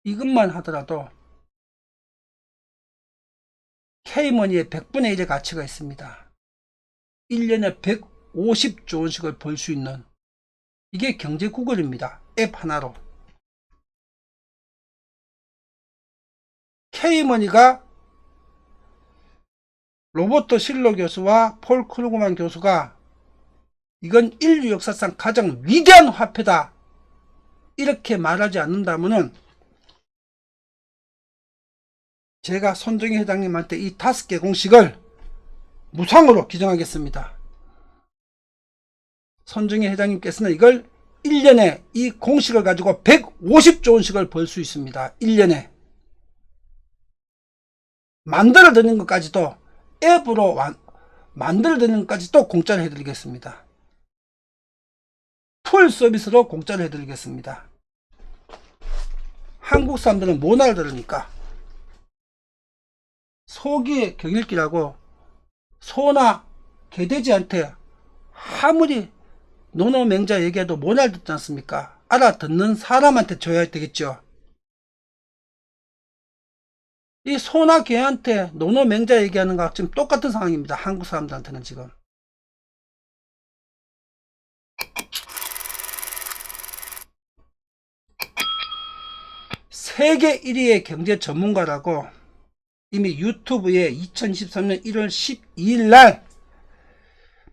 이것만 하더라도 K머니의 100분의 1의 가치가 있습니다. 1년에 150조 원씩을 벌 수 있는, 이게 경제 구글입니다. 앱 하나로. K머니가 로버트 실러 교수와 폴 크루그만 교수가 이건 인류 역사상 가장 위대한 화폐다, 이렇게 말하지 않는다면은 제가 손정혜 회장님한테 이 5개 공식을 무상으로 기증하겠습니다. 손정혜 회장님께서는 이걸 1년에 이 공식을 가지고 150조 원씩을 벌 수 있습니다. 1년에. 만들어드는 것까지도, 앱으로 만들어드는 것까지도 공짜로 해드리겠습니다. 풀 서비스로 공짜로 해드리겠습니다. 한국 사람들은 못 알아들으니까. 소기의 경읽기라고 소나 개돼지한테 아무리 노노맹자 얘기해도 못 알아듣지 않습니까? 알아듣는 사람한테 줘야 되겠죠. 이 소나 개한테 노노맹자 얘기하는 거랑 지금 똑같은 상황입니다. 한국 사람들한테는 지금. 세계 1위의 경제 전문가라고 이미 유튜브에 2023년 1월 12일 날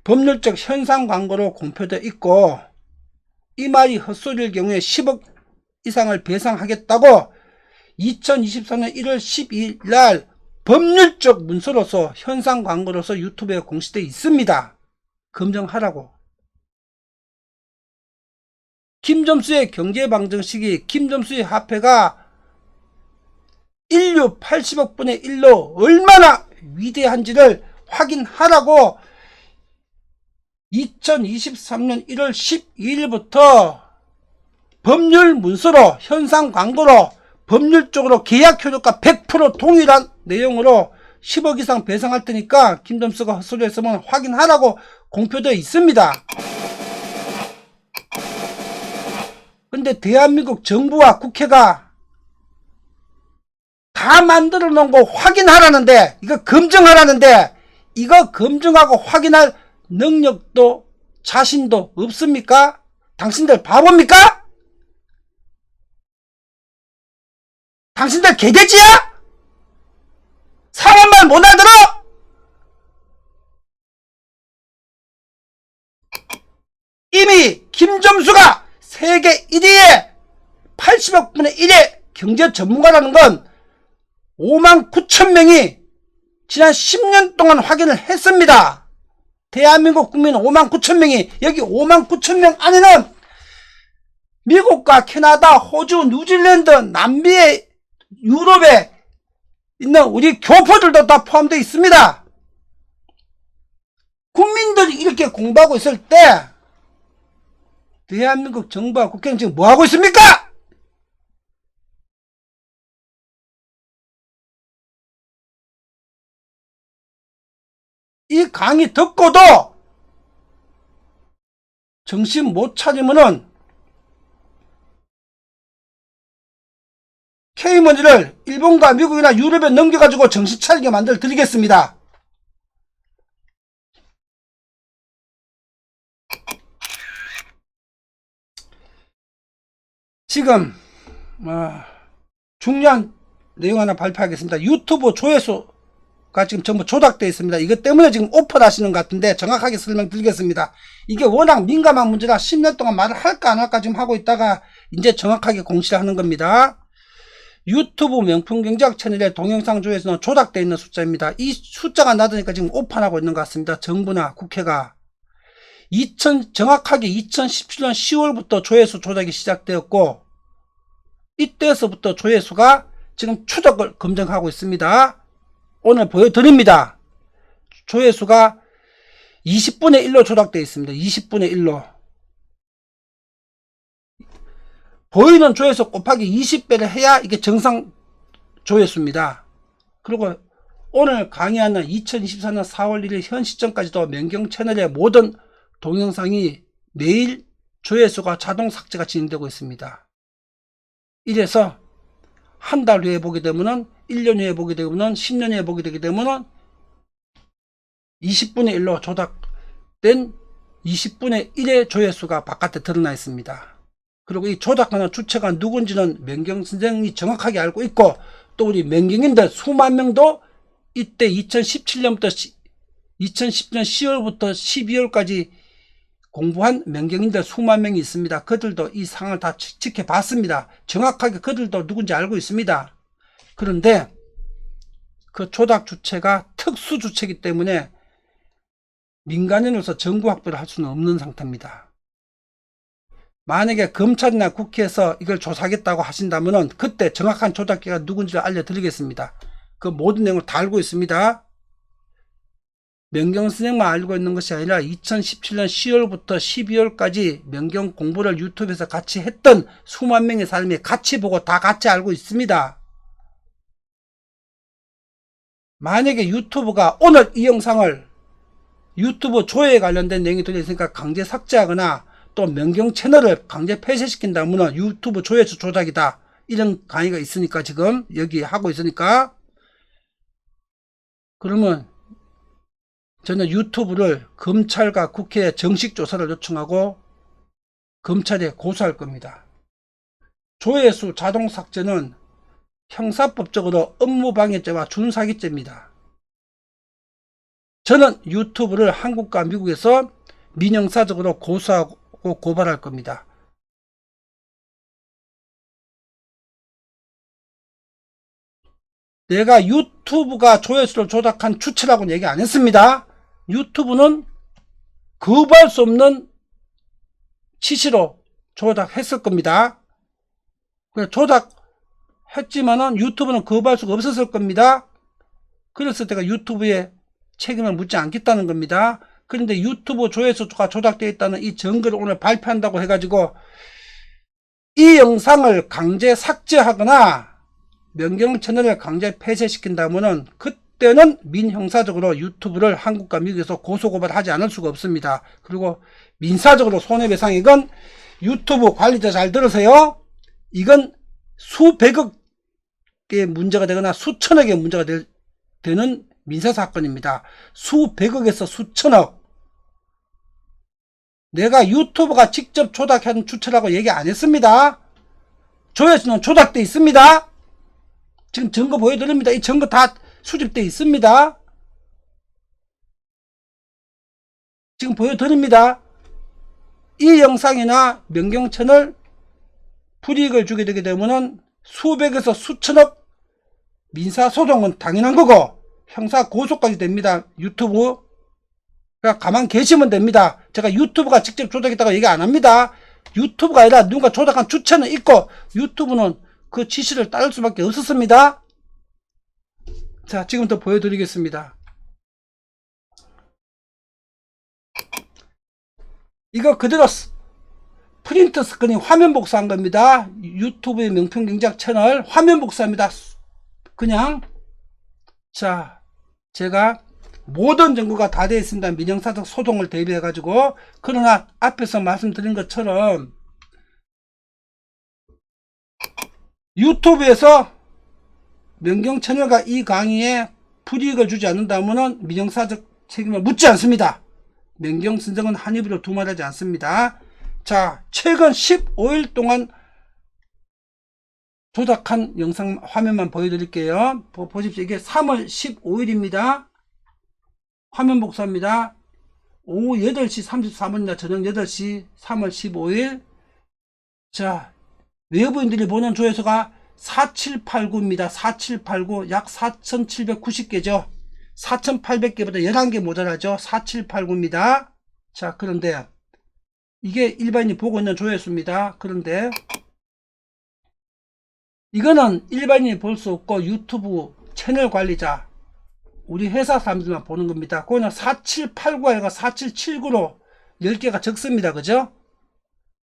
법률적 현상 광고로 공표되어 있고, 이 말이 헛소리일 경우에 10억 이상을 배상하겠다고 2023년 1월 12일 날 법률적 문서로서 현상 광고로서 유튜브에 공시되어 있습니다. 검증하라고. 김점수의 경제방정식이 김점수의 화폐가 인류 80억 분의 1로 얼마나 위대한지를 확인하라고 2023년 1월 12일부터 법률 문서로 현상 광고로 법률적으로 계약 효력과 100% 동일한 내용으로 10억 이상 배상할 테니까 김점수가 헛소리 했으면 확인하라고 공표되어 있습니다. 근데 대한민국 정부와 국회가 다 만들어 놓은 거 확인하라는데, 이거 검증하라는데, 이거 검증하고 확인할 능력도 자신도 없습니까? 당신들 바보입니까? 당신들 개돼지야? 사람 말 못 알아들어? 이미 김점수가 세계 1위에 80억 분의 1의 경제 전문가라는 건 5만 9천 명이 지난 10년 동안 확인을 했습니다. 대한민국 국민 5만 9천 명이, 여기 5만 9천 명 안에는 미국과 캐나다, 호주, 뉴질랜드, 남미에, 유럽에 있는 우리 교포들도 다 포함되어 있습니다. 국민들이 이렇게 공부하고 있을 때 대한민국 정부와 국회는 지금 뭐하고 있습니까? 이 강의 듣고도 정신 못 차리면은 K머니를 일본과 미국이나 유럽에 넘겨가지고 정신 차리게 만들어 드리겠습니다. 지금 중요한 내용 하나 발표하겠습니다. 유튜브 조회수가 지금 전부 조작되어 있습니다. 이것 때문에 지금 오퍼를 하시는 것 같은데 정확하게 설명드리겠습니다. 이게 워낙 민감한 문제라 10년 동안 말을 할까 안 할까 지금 하고 있다가 이제 정확하게 공시를 하는 겁니다. 유튜브 명품 경제학 채널의 동영상 조회수는 조작되어 있는 숫자입니다. 이 숫자가 낮으니까 지금 오판하고 있는 것 같습니다. 정부나 국회가. 정확하게 2017년 10월부터 조회수 조작이 시작되었고, 이때서부터 조회수가 지금 추적을 검증하고 있습니다. 오늘 보여드립니다. 조회수가 20분의 1로 조작되어 있습니다. 20분의 1로. 보이는 조회수 곱하기 20배를 해야 이게 정상 조회수입니다. 그리고 오늘 강의하는 2024년 4월 1일 현 시점까지도 명경 채널의 모든 동영상이 매일 조회수가 자동 삭제가 진행되고 있습니다. 이래서 한 달 후에 보게 되면은 1년 후에 보게 되면은 10년 후에 보게 되게 되면은 20분의 1로 조작된 20분의 1의 조회수가 바깥에 드러나 있습니다. 그리고 이 조작하는 주체가 누군지는 명경 선생이 정확하게 알고 있고, 또 우리 명경인들 수만 명도 이때 2017년 10월부터 12월까지 공부한 명경인들 수만 명이 있습니다. 그들도 이 상을 다 지켜봤습니다. 정확하게 그들도 누군지 알고 있습니다. 그런데 그 조작 주체가 특수 주체이기 때문에 민간인으로서 정보 확보를 할 수는 없는 상태입니다. 만약에 검찰이나 국회에서 이걸 조사하겠다고 하신다면 그때 정확한 조작기가 누군지를 알려드리겠습니다. 그 모든 내용을 다 알고 있습니다. 명경 선생만 알고 있는 것이 아니라 2017년 10월부터 12월까지 명경 공부를 유튜브에서 같이 했던 수만 명의 사람이 같이 보고 다 같이 알고 있습니다. 만약에 유튜브가 오늘 이 영상을 유튜브 조회에 관련된 내용이 들려있으니까 강제 삭제하거나 또 명경 채널을 강제 폐쇄시킨다면 유튜브 조회수 조작이다. 이런 강의가 있으니까 지금 여기 하고 있으니까, 그러면 저는 유튜브를 검찰과 국회에 정식 조사를 요청하고 검찰에 고소할 겁니다. 조회수 자동 삭제는 형사법적으로 업무방해죄와 준사기죄입니다. 저는 유튜브를 한국과 미국에서 민형사적으로 고소하고 고발할 겁니다. 내가 유튜브가 조회수를 조작한 주체라고는 얘기 안 했습니다. 유튜브는 거부할 수 없는 취지로 조작했을 겁니다. 조작했지만은 유튜브는 거부할 수가 없었을 겁니다. 그래서 제가 유튜브에 책임을 묻지 않겠다는 겁니다. 그런데 유튜브 조회수가 조작되어 있다는 이 증거를 오늘 발표한다고 해가지고 이 영상을 강제 삭제하거나 명경 채널을 강제 폐쇄시킨다면은 그때는 민형사적으로 유튜브를 한국과 미국에서 고소고발하지 않을 수가 없습니다. 그리고 민사적으로 손해배상액은 유튜브 관리자 잘 들으세요. 이건 수백억의 문제가 되거나 수천억의 문제가 되는 민사사건입니다. 수백억에서 수천억. 내가 유튜브가 직접 조작한 주체라고 얘기 안 했습니다. 조회수는 조작돼 있습니다. 지금 증거 보여드립니다. 이 증거 다 수집돼 있습니다. 지금 보여드립니다. 이 영상이나 명경채널 불이익을 주게 되게 되면은 수백에서 수천억 민사소송은 당연한 거고 형사 고소까지 됩니다. 유튜브. 그러니까 가만 계시면 됩니다. 제가 유튜브가 직접 조작했다고 얘기 안 합니다. 유튜브가 아니라 누군가 조작한 주체는 있고 유튜브는 그 지시를 따를 수밖에 없었습니다. 자, 지금부터 보여드리겠습니다. 이거 그대로 프린트 스크린 화면 복사한 겁니다. 유튜브의 명품 경작 채널 화면 복사합니다. 그냥 자, 제가 모든 정보가 다 되어 있습니다. 민형사적 소송을 대비해 가지고. 그러나 앞에서 말씀드린 것처럼 유튜브에서 명경 채널과 이 강의에 불이익을 주지 않는다면 민형사적 책임을 묻지 않습니다. 명경 선생은 한 입으로 두말하지 않습니다. 자, 최근 15일 동안 조작한 영상 화면만 보여드릴게요. 보십시오. 이게 3월 15일입니다. 화면 복사입니다. 오후 8시 34분이나 저녁 8시 3월 15일. 자, 외부인들이 보는 조회수가 4789입니다. 4789 약 4790개죠. 4800개보다 11개 모자라죠. 4789입니다. 자, 그런데 이게 일반인이 보고 있는 조회수입니다. 그런데 이거는 일반인이 볼 수 없고 유튜브 채널 관리자 우리 회사 사람들만 보는 겁니다. 그거는 4789가 아니라 4779로 10개가 적습니다. 그죠?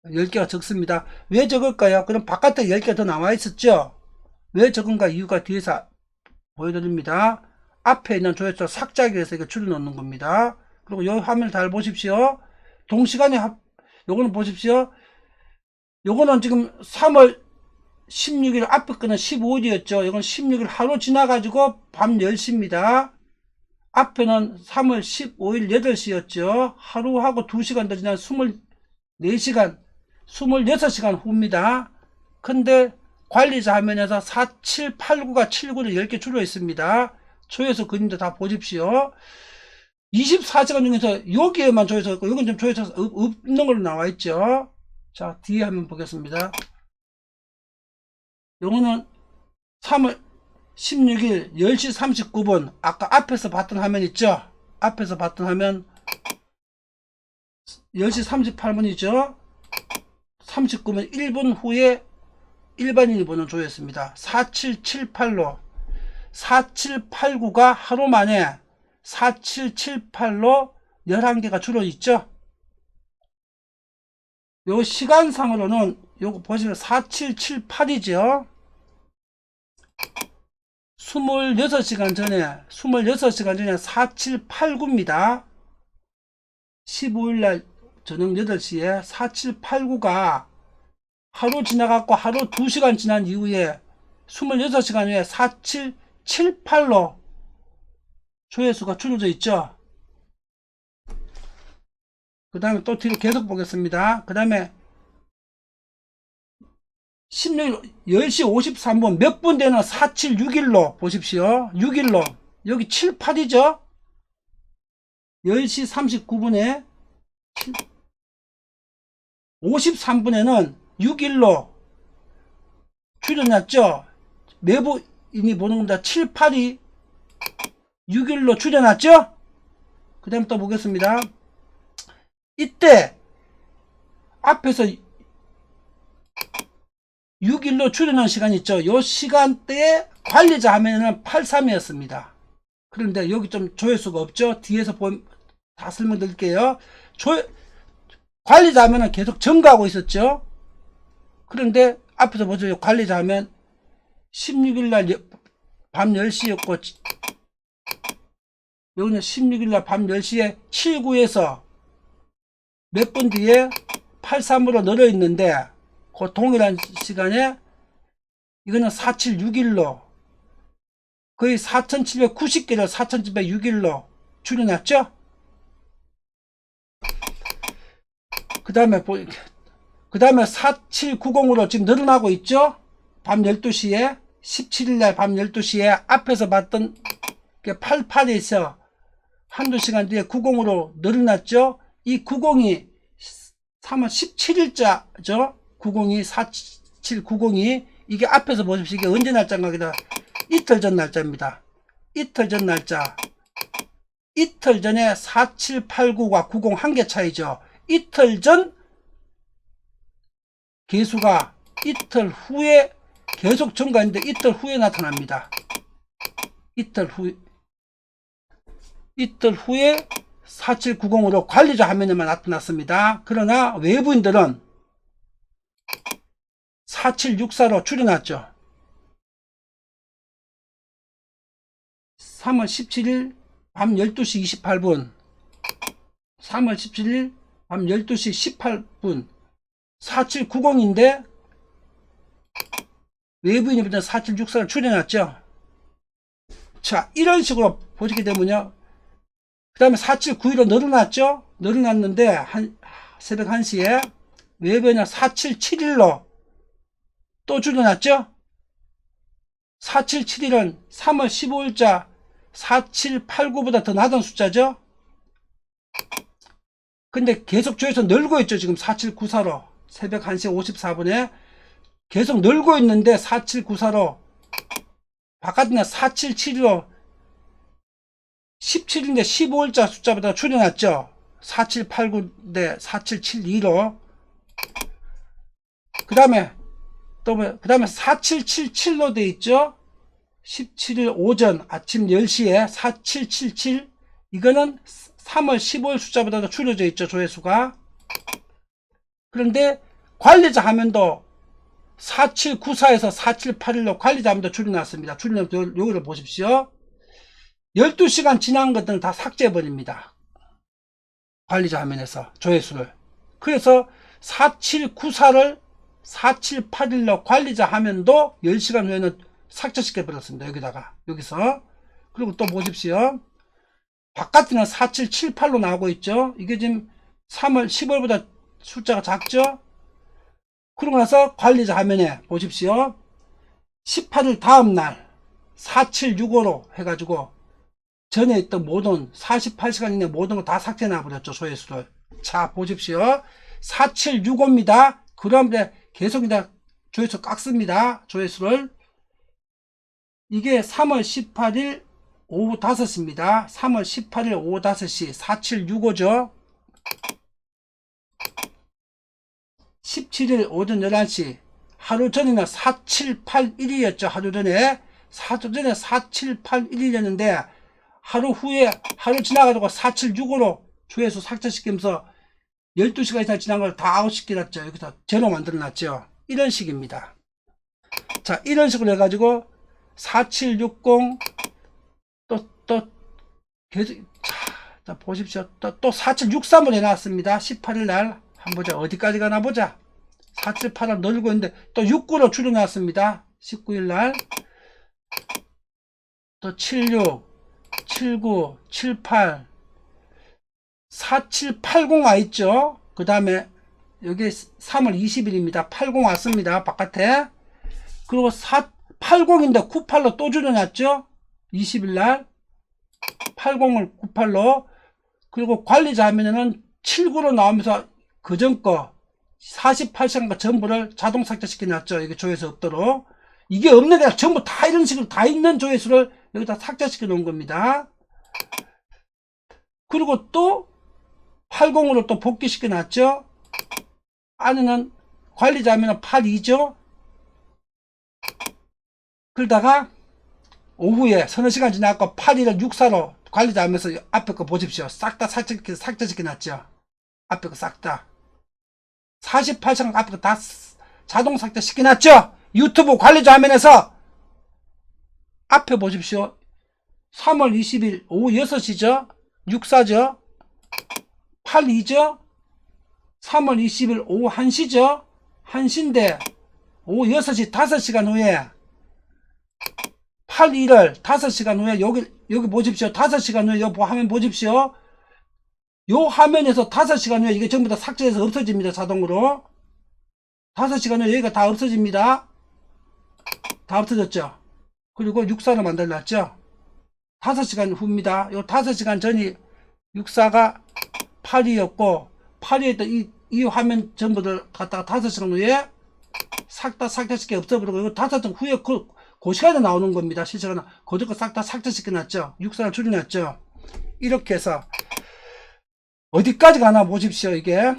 10개가 적습니다. 왜 적을까요? 그럼 바깥에 10개 더 나와 있었죠? 왜 적은가 이유가 뒤에서 보여드립니다. 앞에 있는 조회수 삭제하기 위해서 이거 줄여놓는 겁니다. 그리고 이 화면을 잘 보십시오. 동시간에 요거는 보십시오. 요거는 지금 3월 16일 앞에 거는 15일이었죠. 이건 16일 하루 지나가지고 밤 10시입니다. 앞에는 3월 15일 8시였죠. 하루하고 2시간 더 지난 24시간, 26시간 후입니다. 근데 관리자 화면에서 4789가 79를 10개 줄어 있습니다. 조회수 그림도 다 보십시오. 24시간 중에서 여기에만 조회수 있고 여기는 좀 조회수 없는 걸로 나와 있죠. 자, 뒤에 한번 보겠습니다. 요거는 3월 16일 10시 39분 아까 앞에서 봤던 화면 있죠? 앞에서 봤던 화면 10시 38분이죠? 39분 1분 후에 일반인이 보는 조회수입니다. 4778로 4789가 하루 만에 4778로 11개가 줄어 있죠? 요 시간상으로는 요거 보시면 4778이죠? 26시간 전에 4789입니다. 15일날 저녁 8시에 4789가 하루 지나갔고 하루 2시간 지난 이후에 26시간 후에 4778로 조회수가 줄어져 있죠. 그 다음에 또 뒤로 계속 보겠습니다. 그 다음에 16일 10시 53분 몇 분 되는 4761로 보십시오. 6일로 여기 78이죠. 10시 39분에 53분에는 6일로 줄여놨죠. 매부 이미 보는 겁니다. 7, 8이 6일로 줄여놨죠? 그 다음 또 보겠습니다. 이때 앞에서 6일로 줄여놓은 시간 있죠? 요 시간대에 관리자 화면에는 83이었습니다. 그런데 여기 좀 조회수가 없죠? 뒤에서 보면 다 설명드릴게요. 관리자 화면은 계속 증가하고 있었죠? 그런데 앞에서 보죠. 관리자 화면 16일날 밤 10시였고 여기는 16일날 밤 10시에 79에서 몇 분 뒤에 83으로 늘어 있는데 그 동일한 시간에 이거는 476일로 거의 4790개를 4706일로 줄여놨죠. 그 다음에 4790으로 지금 늘어나고 있죠. 밤 12시에 17일날 밤 12시에 앞에서 봤던 88에서 한두 시간 뒤에 90으로 늘어났죠. 이 90이 3월 17일자죠. 90이 4790이 이게 앞에서 보십시오. 이게 언제 날짜인가? 이틀 전 날짜입니다. 이틀 전 날짜. 이틀 전에 4789과 90 한 개 차이죠. 이틀 전 개수가 이틀 후에 계속 증가했는데 이틀 후에 나타납니다. 이틀 후에 4790으로 관리자 화면에만 나타났습니다. 그러나 외부인들은 4764로 줄여놨죠. 3월 17일 밤 12시 28분 3월 17일 밤 12시 18분 4790인데 외부인이 보다 4764를 줄여놨죠. 자, 이런 식으로 보시게 되면요. 그 다음에 4791로 늘어났죠. 늘어났는데 새벽 1시에 외부인은 4771로 또 줄여놨죠. 4771은 3월 15일자 4789보다 더 낮은 숫자죠. 근데 계속 조회수 늘고 있죠. 지금 4794로 새벽 1시 54분에 계속 늘고 있는데 4794로 바깥에는 4772로 17일인데 15일자 숫자보다 줄여놨죠. 4789인데 4772로 그 다음에 4777로 돼 있죠. 17일 오전 아침 10시에 4777 이거는 3월 15일 숫자보다 더 줄여져 있죠. 조회수가. 그런데 관리자 화면도 4794에서 4781로 관리자 화면도 줄여놨습니다. 줄여놓으면 여기를 보십시오. 12시간 지난 것들은 다 삭제해버립니다. 관리자 화면에서 조회수를. 그래서 4794를 4781로 관리자 화면도 10시간 후에는 삭제시켜 버렸습니다. 여기서. 그리고 또 보십시오. 바깥에는 4778로 나오고 있죠. 이게 지금 3월 10월보다 숫자가 작죠. 그러고 나서 관리자 화면에 보십시오. 18일 다음날 4765로 해가지고 전에 있던 모든 48시간 이내 모든 거 다 삭제해 버렸죠. 조회수를. 자, 보십시오. 4765입니다. 그런데 계속 이제 조회수 깎습니다. 조회수를. 이게 3월 18일 오후 5시입니다. 3월 18일 오후 5시 4765죠. 17일 오전 11시 하루 전에는 4781이었죠. 하루 전에 4781이었는데 하루 지나가지고 4765로 조회수 삭제시키면서 12시간 이상 지난 걸 다 아웃시켜놨죠. 여기서 제로 만들어놨죠. 이런 식입니다. 자, 이런 식으로 해가지고 4760 계속 자 보십시오. 또 4763으로 해놨습니다. 18일날 한번 보자. 어디까지 가나 보자. 478을 늘고 있는데 또 69로 줄여놨습니다. 19일날 또 76 79 78 4780 와있죠. 그 다음에 여기 3월 20일입니다 80 왔습니다. 바깥에. 그리고 80인데 98로 또 줄여놨죠. 20일날 80을 98로. 그리고 관리자 화면에는 79로 나오면서 그전 거 48시간 거 전부를 자동 삭제시켜 놨죠. 이게 조회수 없도록. 이게 없는 게 아니라 전부 다 이런 식으로 다 있는 조회수를 여기다 삭제시켜 놓은 겁니다. 그리고 또 80으로 또 복귀시켜 놨죠. 안에는 관리자 하면 82죠. 그러다가 오후에 서너 시간 지나고 82를 64로 관리자 하면서 앞에 거 보십시오. 싹 다 삭제시켜 놨죠. 앞에 거 싹 다. 48시간 앞에 거 다 자동 삭제시켜 놨죠. 유튜브 관리자 화면에서 앞에 보십시오. 3월 20일 오후 6시죠. 64죠. 82죠. 3월 20일 오후 1시죠. 1시인데 오후 6시 5시간 후에 82를 5시간 후에 여기 보십시오. 5시간 후에 요 화면 보십시오. 요 화면에서 5시간 후에 이게 전부 다 삭제해서 없어집니다. 자동으로. 5시간 후에 여기가 다 없어집니다. 다 없어졌죠. 그리고 64로 만들어놨죠. 5시간 후입니다. 요 5시간 전이 64가 82였고 82에 이 화면 전부들 갖다가 5시간 후에 싹 다 삭제시켜 없애버리고 이거 5시간 후에 그 시간에 나오는 겁니다. 실시간은 그저거 싹 다 삭제시켜 놨죠. 64를 줄여놨죠. 이렇게 해서 어디까지 가나 보십시오. 이게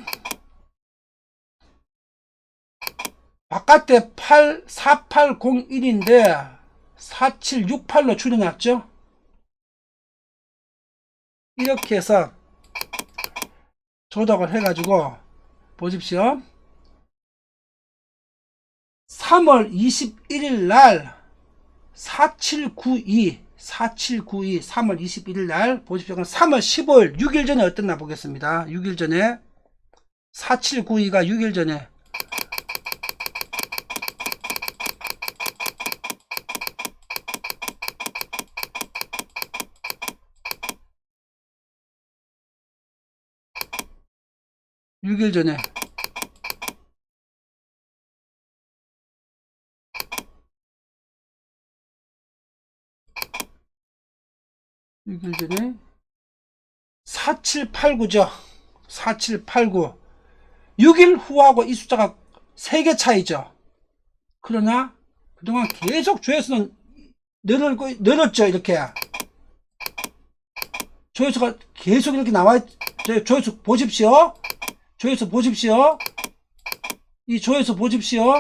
바깥에 4801인데 4768로 줄여놨죠. 이렇게 해서 조작을 해가지고 보십시오. 3월 21일 날 4792 3월 21일 날 보십시오. 3월 15일 6일 전에 어땠나 보겠습니다. 6일 전에 4792가 6일 전에 (6일) 전에 6일 전에 4789죠. 4789 6일 후하고 이 숫자가 3개 차이죠. 그러나 그동안 계속 조회수는 늘었죠. 이렇게 조회수가 계속 이렇게 나와있죠. 조회수 보십시오. 조회수 보십시오. 이 조회수 보십시오.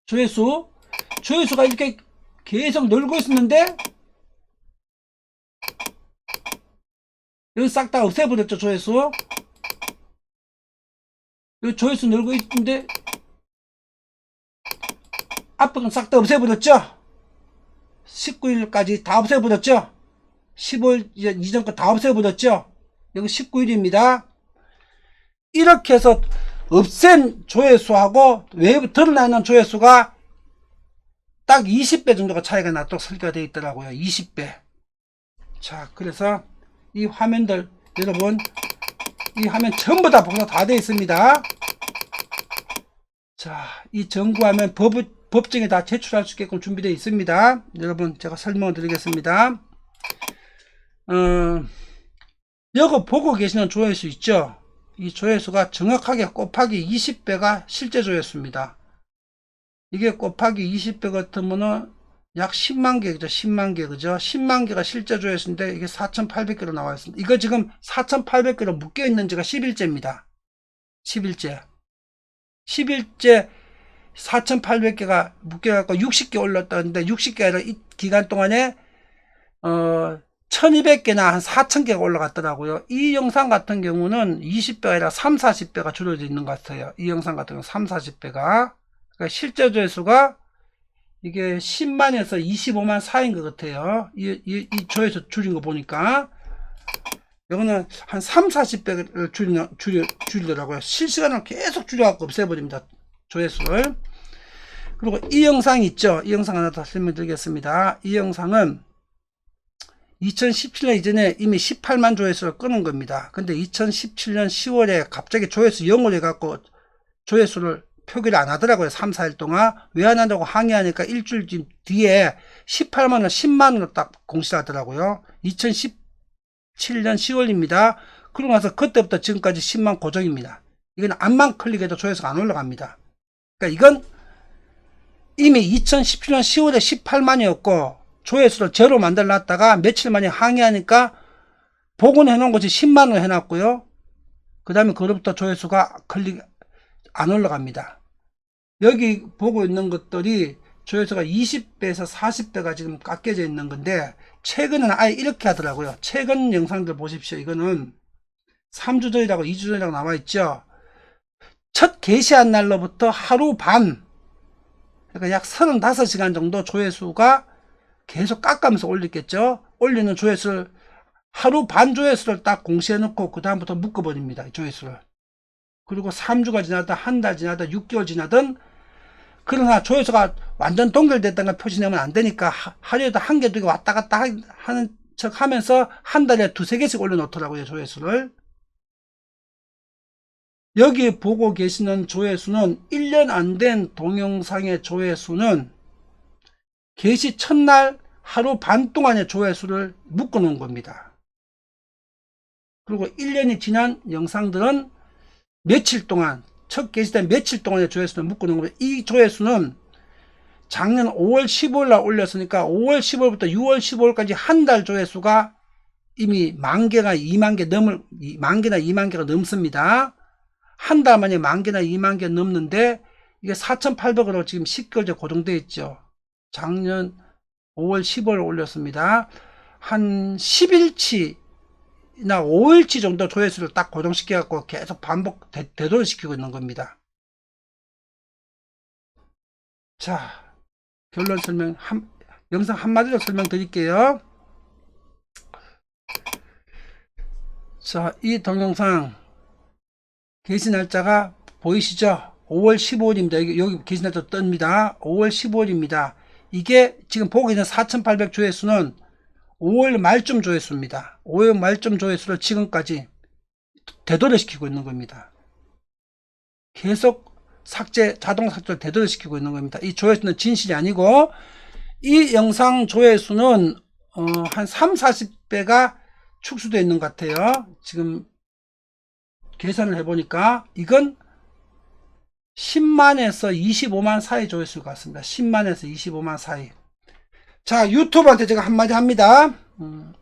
조회수가 이렇게 계속 늘고 있었는데 여기 싹 다 없애버렸죠. 조회수. 여기 조회수 늘고 있는데 앞으로는 싹 다 없애버렸죠. 19일까지 다 없애버렸죠. 15일 이전 거 다 없애버렸죠. 여기 19일입니다. 이렇게 해서 없앤 조회수하고 외부 드러나는 조회수가 딱 20배 정도가 차이가 나도록 설계가 되어 있더라고요. 20배. 자, 그래서 이 화면들 여러분 이 화면 전부 다 복사 다 되어 있습니다. 자, 이 정구화면 법정에 다 제출할 수 있게끔 준비되어 있습니다. 여러분 제가 설명을 드리겠습니다. 이거 보고 계시는 조회수 있죠? 이 조회수가 정확하게 곱하기 20배가 실제 조회수입니다. 이게 곱하기 20배 같으면은 약 10만 개죠. 10만 개, 그죠? 10만 개가 실제 조회수인데 이게 4,800개로 나와 있습니다. 이거 지금 4,800개로 묶여 있는 지가 10일째입니다. 10일째. 10일째 4,800개가 묶여갖고 60개 올랐다는데 60개 아니라 이 기간 동안에 1200개나 한 4000개가 올라갔더라고요. 이 영상 같은 경우는 20배가 아니라 3, 40배가 줄어져 있는 것 같아요. 이 영상 같은 경우 3, 40배가. 그러니까 실제 조회수가 이게 10만에서 25만 사이인 것 같아요. 이 조회수 줄인 거 보니까. 이거는 한 3, 40배를 줄이더라고요. 실시간으로 계속 줄여갖고 없애버립니다. 조회수를. 그리고 이 영상 있죠. 이 영상 하나 더 설명드리겠습니다. 이 영상은 2017년 이전에 이미 18만 조회수를 끊은 겁니다. 근데 2017년 10월에 갑자기 조회수 0을 해갖고 조회수를 표기를 안 하더라고요. 3, 4일 동안. 왜 안 한다고 항의하니까 일주일 뒤에 18만원, 10만원으로 딱 공시를 하더라고요. 2017년 10월입니다. 그러고 나서 그때부터 지금까지 10만 고정입니다. 이건 암만 클릭해도 조회수가 안 올라갑니다. 그러니까 이건 이미 2017년 10월에 18만이었고 조회수를 제로 만들어놨다가 며칠 만에 항의하니까 복원해 놓은 것이 10만을 해놨고요. 그 다음에 그로부터 조회수가 안 올라갑니다. 여기 보고 있는 것들이 조회수가 20배에서 40배가 지금 깎여져 있는 건데, 최근에는 아예 이렇게 하더라고요. 최근 영상들 보십시오. 이거는 3주 전이라고 2주 전이라고 나와있죠. 첫 게시한 날로부터 하루 반, 그러니까 약 35시간 정도 조회수가 계속 깎아면서 올렸겠죠. 올리는 조회수를 하루 반 조회수를 딱 공시해 놓고 그 다음부터 묶어버립니다. 조회수를. 그리고 3주가 지나다 한 달 지나다 6개월 지나든, 그러나 조회수가 완전 동결됐다는 걸 표시내면 안 되니까 하루에도 한 개, 두 개 왔다 갔다 하는 척 하면서 한 달에 두세 개씩 올려놓더라고요. 조회수를. 여기 보고 계시는 조회수는 1년 안 된 동영상의 조회수는 게시 첫날 하루 반 동안의 조회수를 묶어 놓은 겁니다. 그리고 1년이 지난 영상들은 며칠 동안, 첫 게시된 며칠 동안의 조회수를 묶어 놓은 겁니다. 이 조회수는 작년 5월 15일 날 올렸으니까 5월 15일부터 6월 15일까지 한 달 조회수가 이미 만 개나 2만 개가 넘습니다. 한 달 만에 만 개나 2만 개 넘는데, 이게 4,800으로 지금 10개월째 고정되어 있죠. 작년 5월 15일 올렸습니다. 한 10일치나 5일치 정도 조회수를 딱 고정시켜 갖고 계속 반복 되돌아시키고 있는 겁니다. 자, 결론 설명, 영상 한마디로 설명드릴게요. 자, 이 동영상 게시 날짜가 보이시죠? 5월 15일입니다. 여기 게시 날짜 뜹니다. 5월 15일입니다. 이게 지금 보고 있는 4,800 조회수는 5월 말쯤 조회수입니다. 5월 말쯤 조회수를 지금까지 되돌아시키고 있는 겁니다. 계속 자동 삭제를 되돌아시키고 있는 겁니다. 이 조회수는 진실이 아니고, 이 영상 조회수는 한 3, 40배가 축소되어 있는 것 같아요. 지금 계산을 해보니까 이건 10만에서 25만 사이 조회수 같습니다. 10만에서 25만 사이. 자, 유튜브한테 제가 한마디 합니다.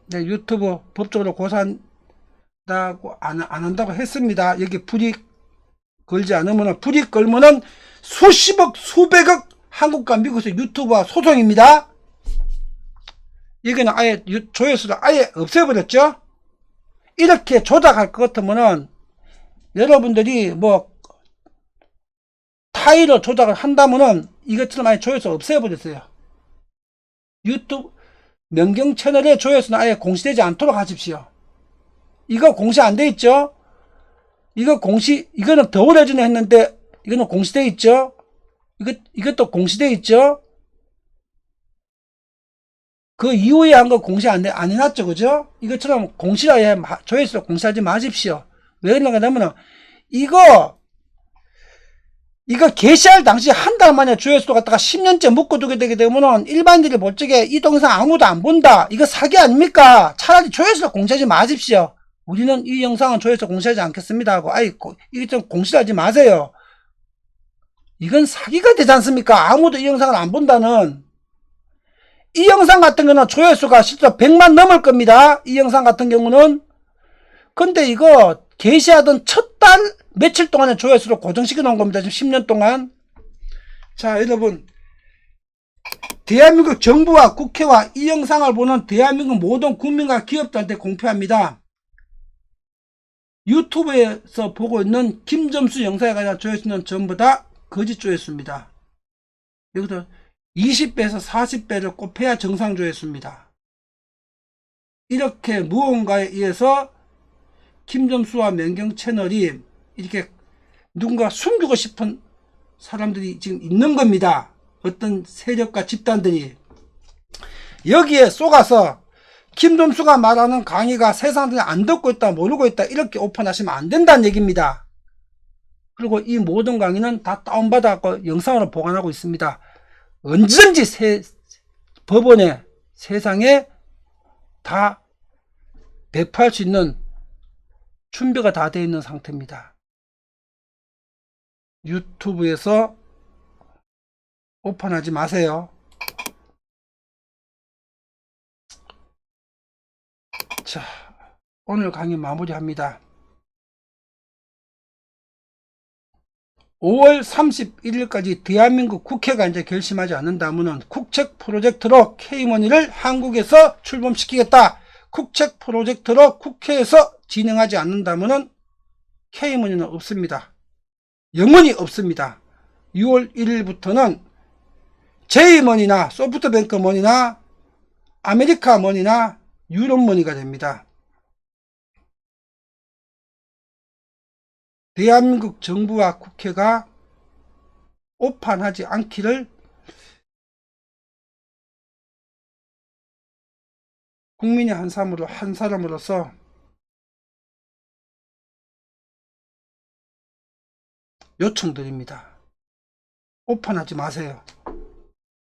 네, 유튜브 법적으로 고소한다고 안 한다고 했습니다. 여기 불이 걸지 않으면, 불이 걸면은 수십억, 수백억 한국과 미국에서 유튜브와 소송입니다. 여기는 아예 조회수를 아예 없애버렸죠. 이렇게 조작할 것 같으면은 여러분들이 뭐 타의로 조작을 한다면은 이것처럼 아예 조회수 없애버렸어요. 유튜브 명경 채널의 조회수는 아예 공시되지 않도록 하십시오. 이거 공시 안 돼 있죠? 이거는 더 오래전에 했는데 이거는 공시돼 있죠? 이것도 공시돼 있죠? 그 이후에 한 거 공시 안 해놨죠, 그죠? 이것처럼 공시라에 조회수로 공시하지 마십시오. 왜 그런가 하면은, 이거 게시할 당시 한 달 만에 조회수도 갖다가 10년째 묶어두게 되게 되면은 일반인들이 볼 적에 이 동영상 아무도 안 본다. 이거 사기 아닙니까? 차라리 조회수를 공시하지 마십시오. 우리는 이 영상은 조회수 공시하지 않겠습니다 하고, 이거 좀 공시하지 마세요. 이건 사기가 되지 않습니까? 아무도 이 영상을 안 본다는. 이 영상 같은 경우는 조회수가 실제로 100만 넘을 겁니다. 이 영상 같은 경우는. 근데 이거 게시하던 첫 달 며칠 동안의 조회수를 고정시켜 놓은 겁니다. 지금 10년 동안. 자, 여러분, 대한민국 정부와 국회와 이 영상을 보는 대한민국 모든 국민과 기업들한테 공표합니다. 유튜브에서 보고 있는 김점수 영상에 관한 조회수는 전부 다 거짓 조회수입니다. 여기서 20배에서 40배를 곱해야 정상 조회수입니다. 이렇게 무언가에 의해서 김점수와 명경 채널이 이렇게 누군가 숨기고 싶은 사람들이 지금 있는 겁니다. 어떤 세력과 집단들이. 여기에 속아서 김점수가 말하는 강의가 세상들이 안 듣고 있다, 모르고 있다, 이렇게 오픈하시면 안 된다는 얘기입니다. 그리고 이 모든 강의는 다 다운받아서 영상으로 보관하고 있습니다. 언제든지 법원에, 세상에 다 배포할 수 있는 준비가 다 되어 있는 상태입니다. 유튜브에서 오판하지 마세요. 자, 오늘 강의 마무리합니다. 5월 31일까지 대한민국 국회가 이제 결심하지 않는다면 국책 프로젝트로 K머니를 한국에서 출범시키겠다. 국책 프로젝트로 국회에서 진행하지 않는다면 K머니는 없습니다. 영원히 없습니다. 6월 1일부터는 J머니나 소프트뱅크머니나 아메리카머니나 유럽머니가 됩니다. 대한민국 정부와 국회가 오판하지 않기를 국민의 한 사람으로서 요청드립니다. 오판하지 마세요.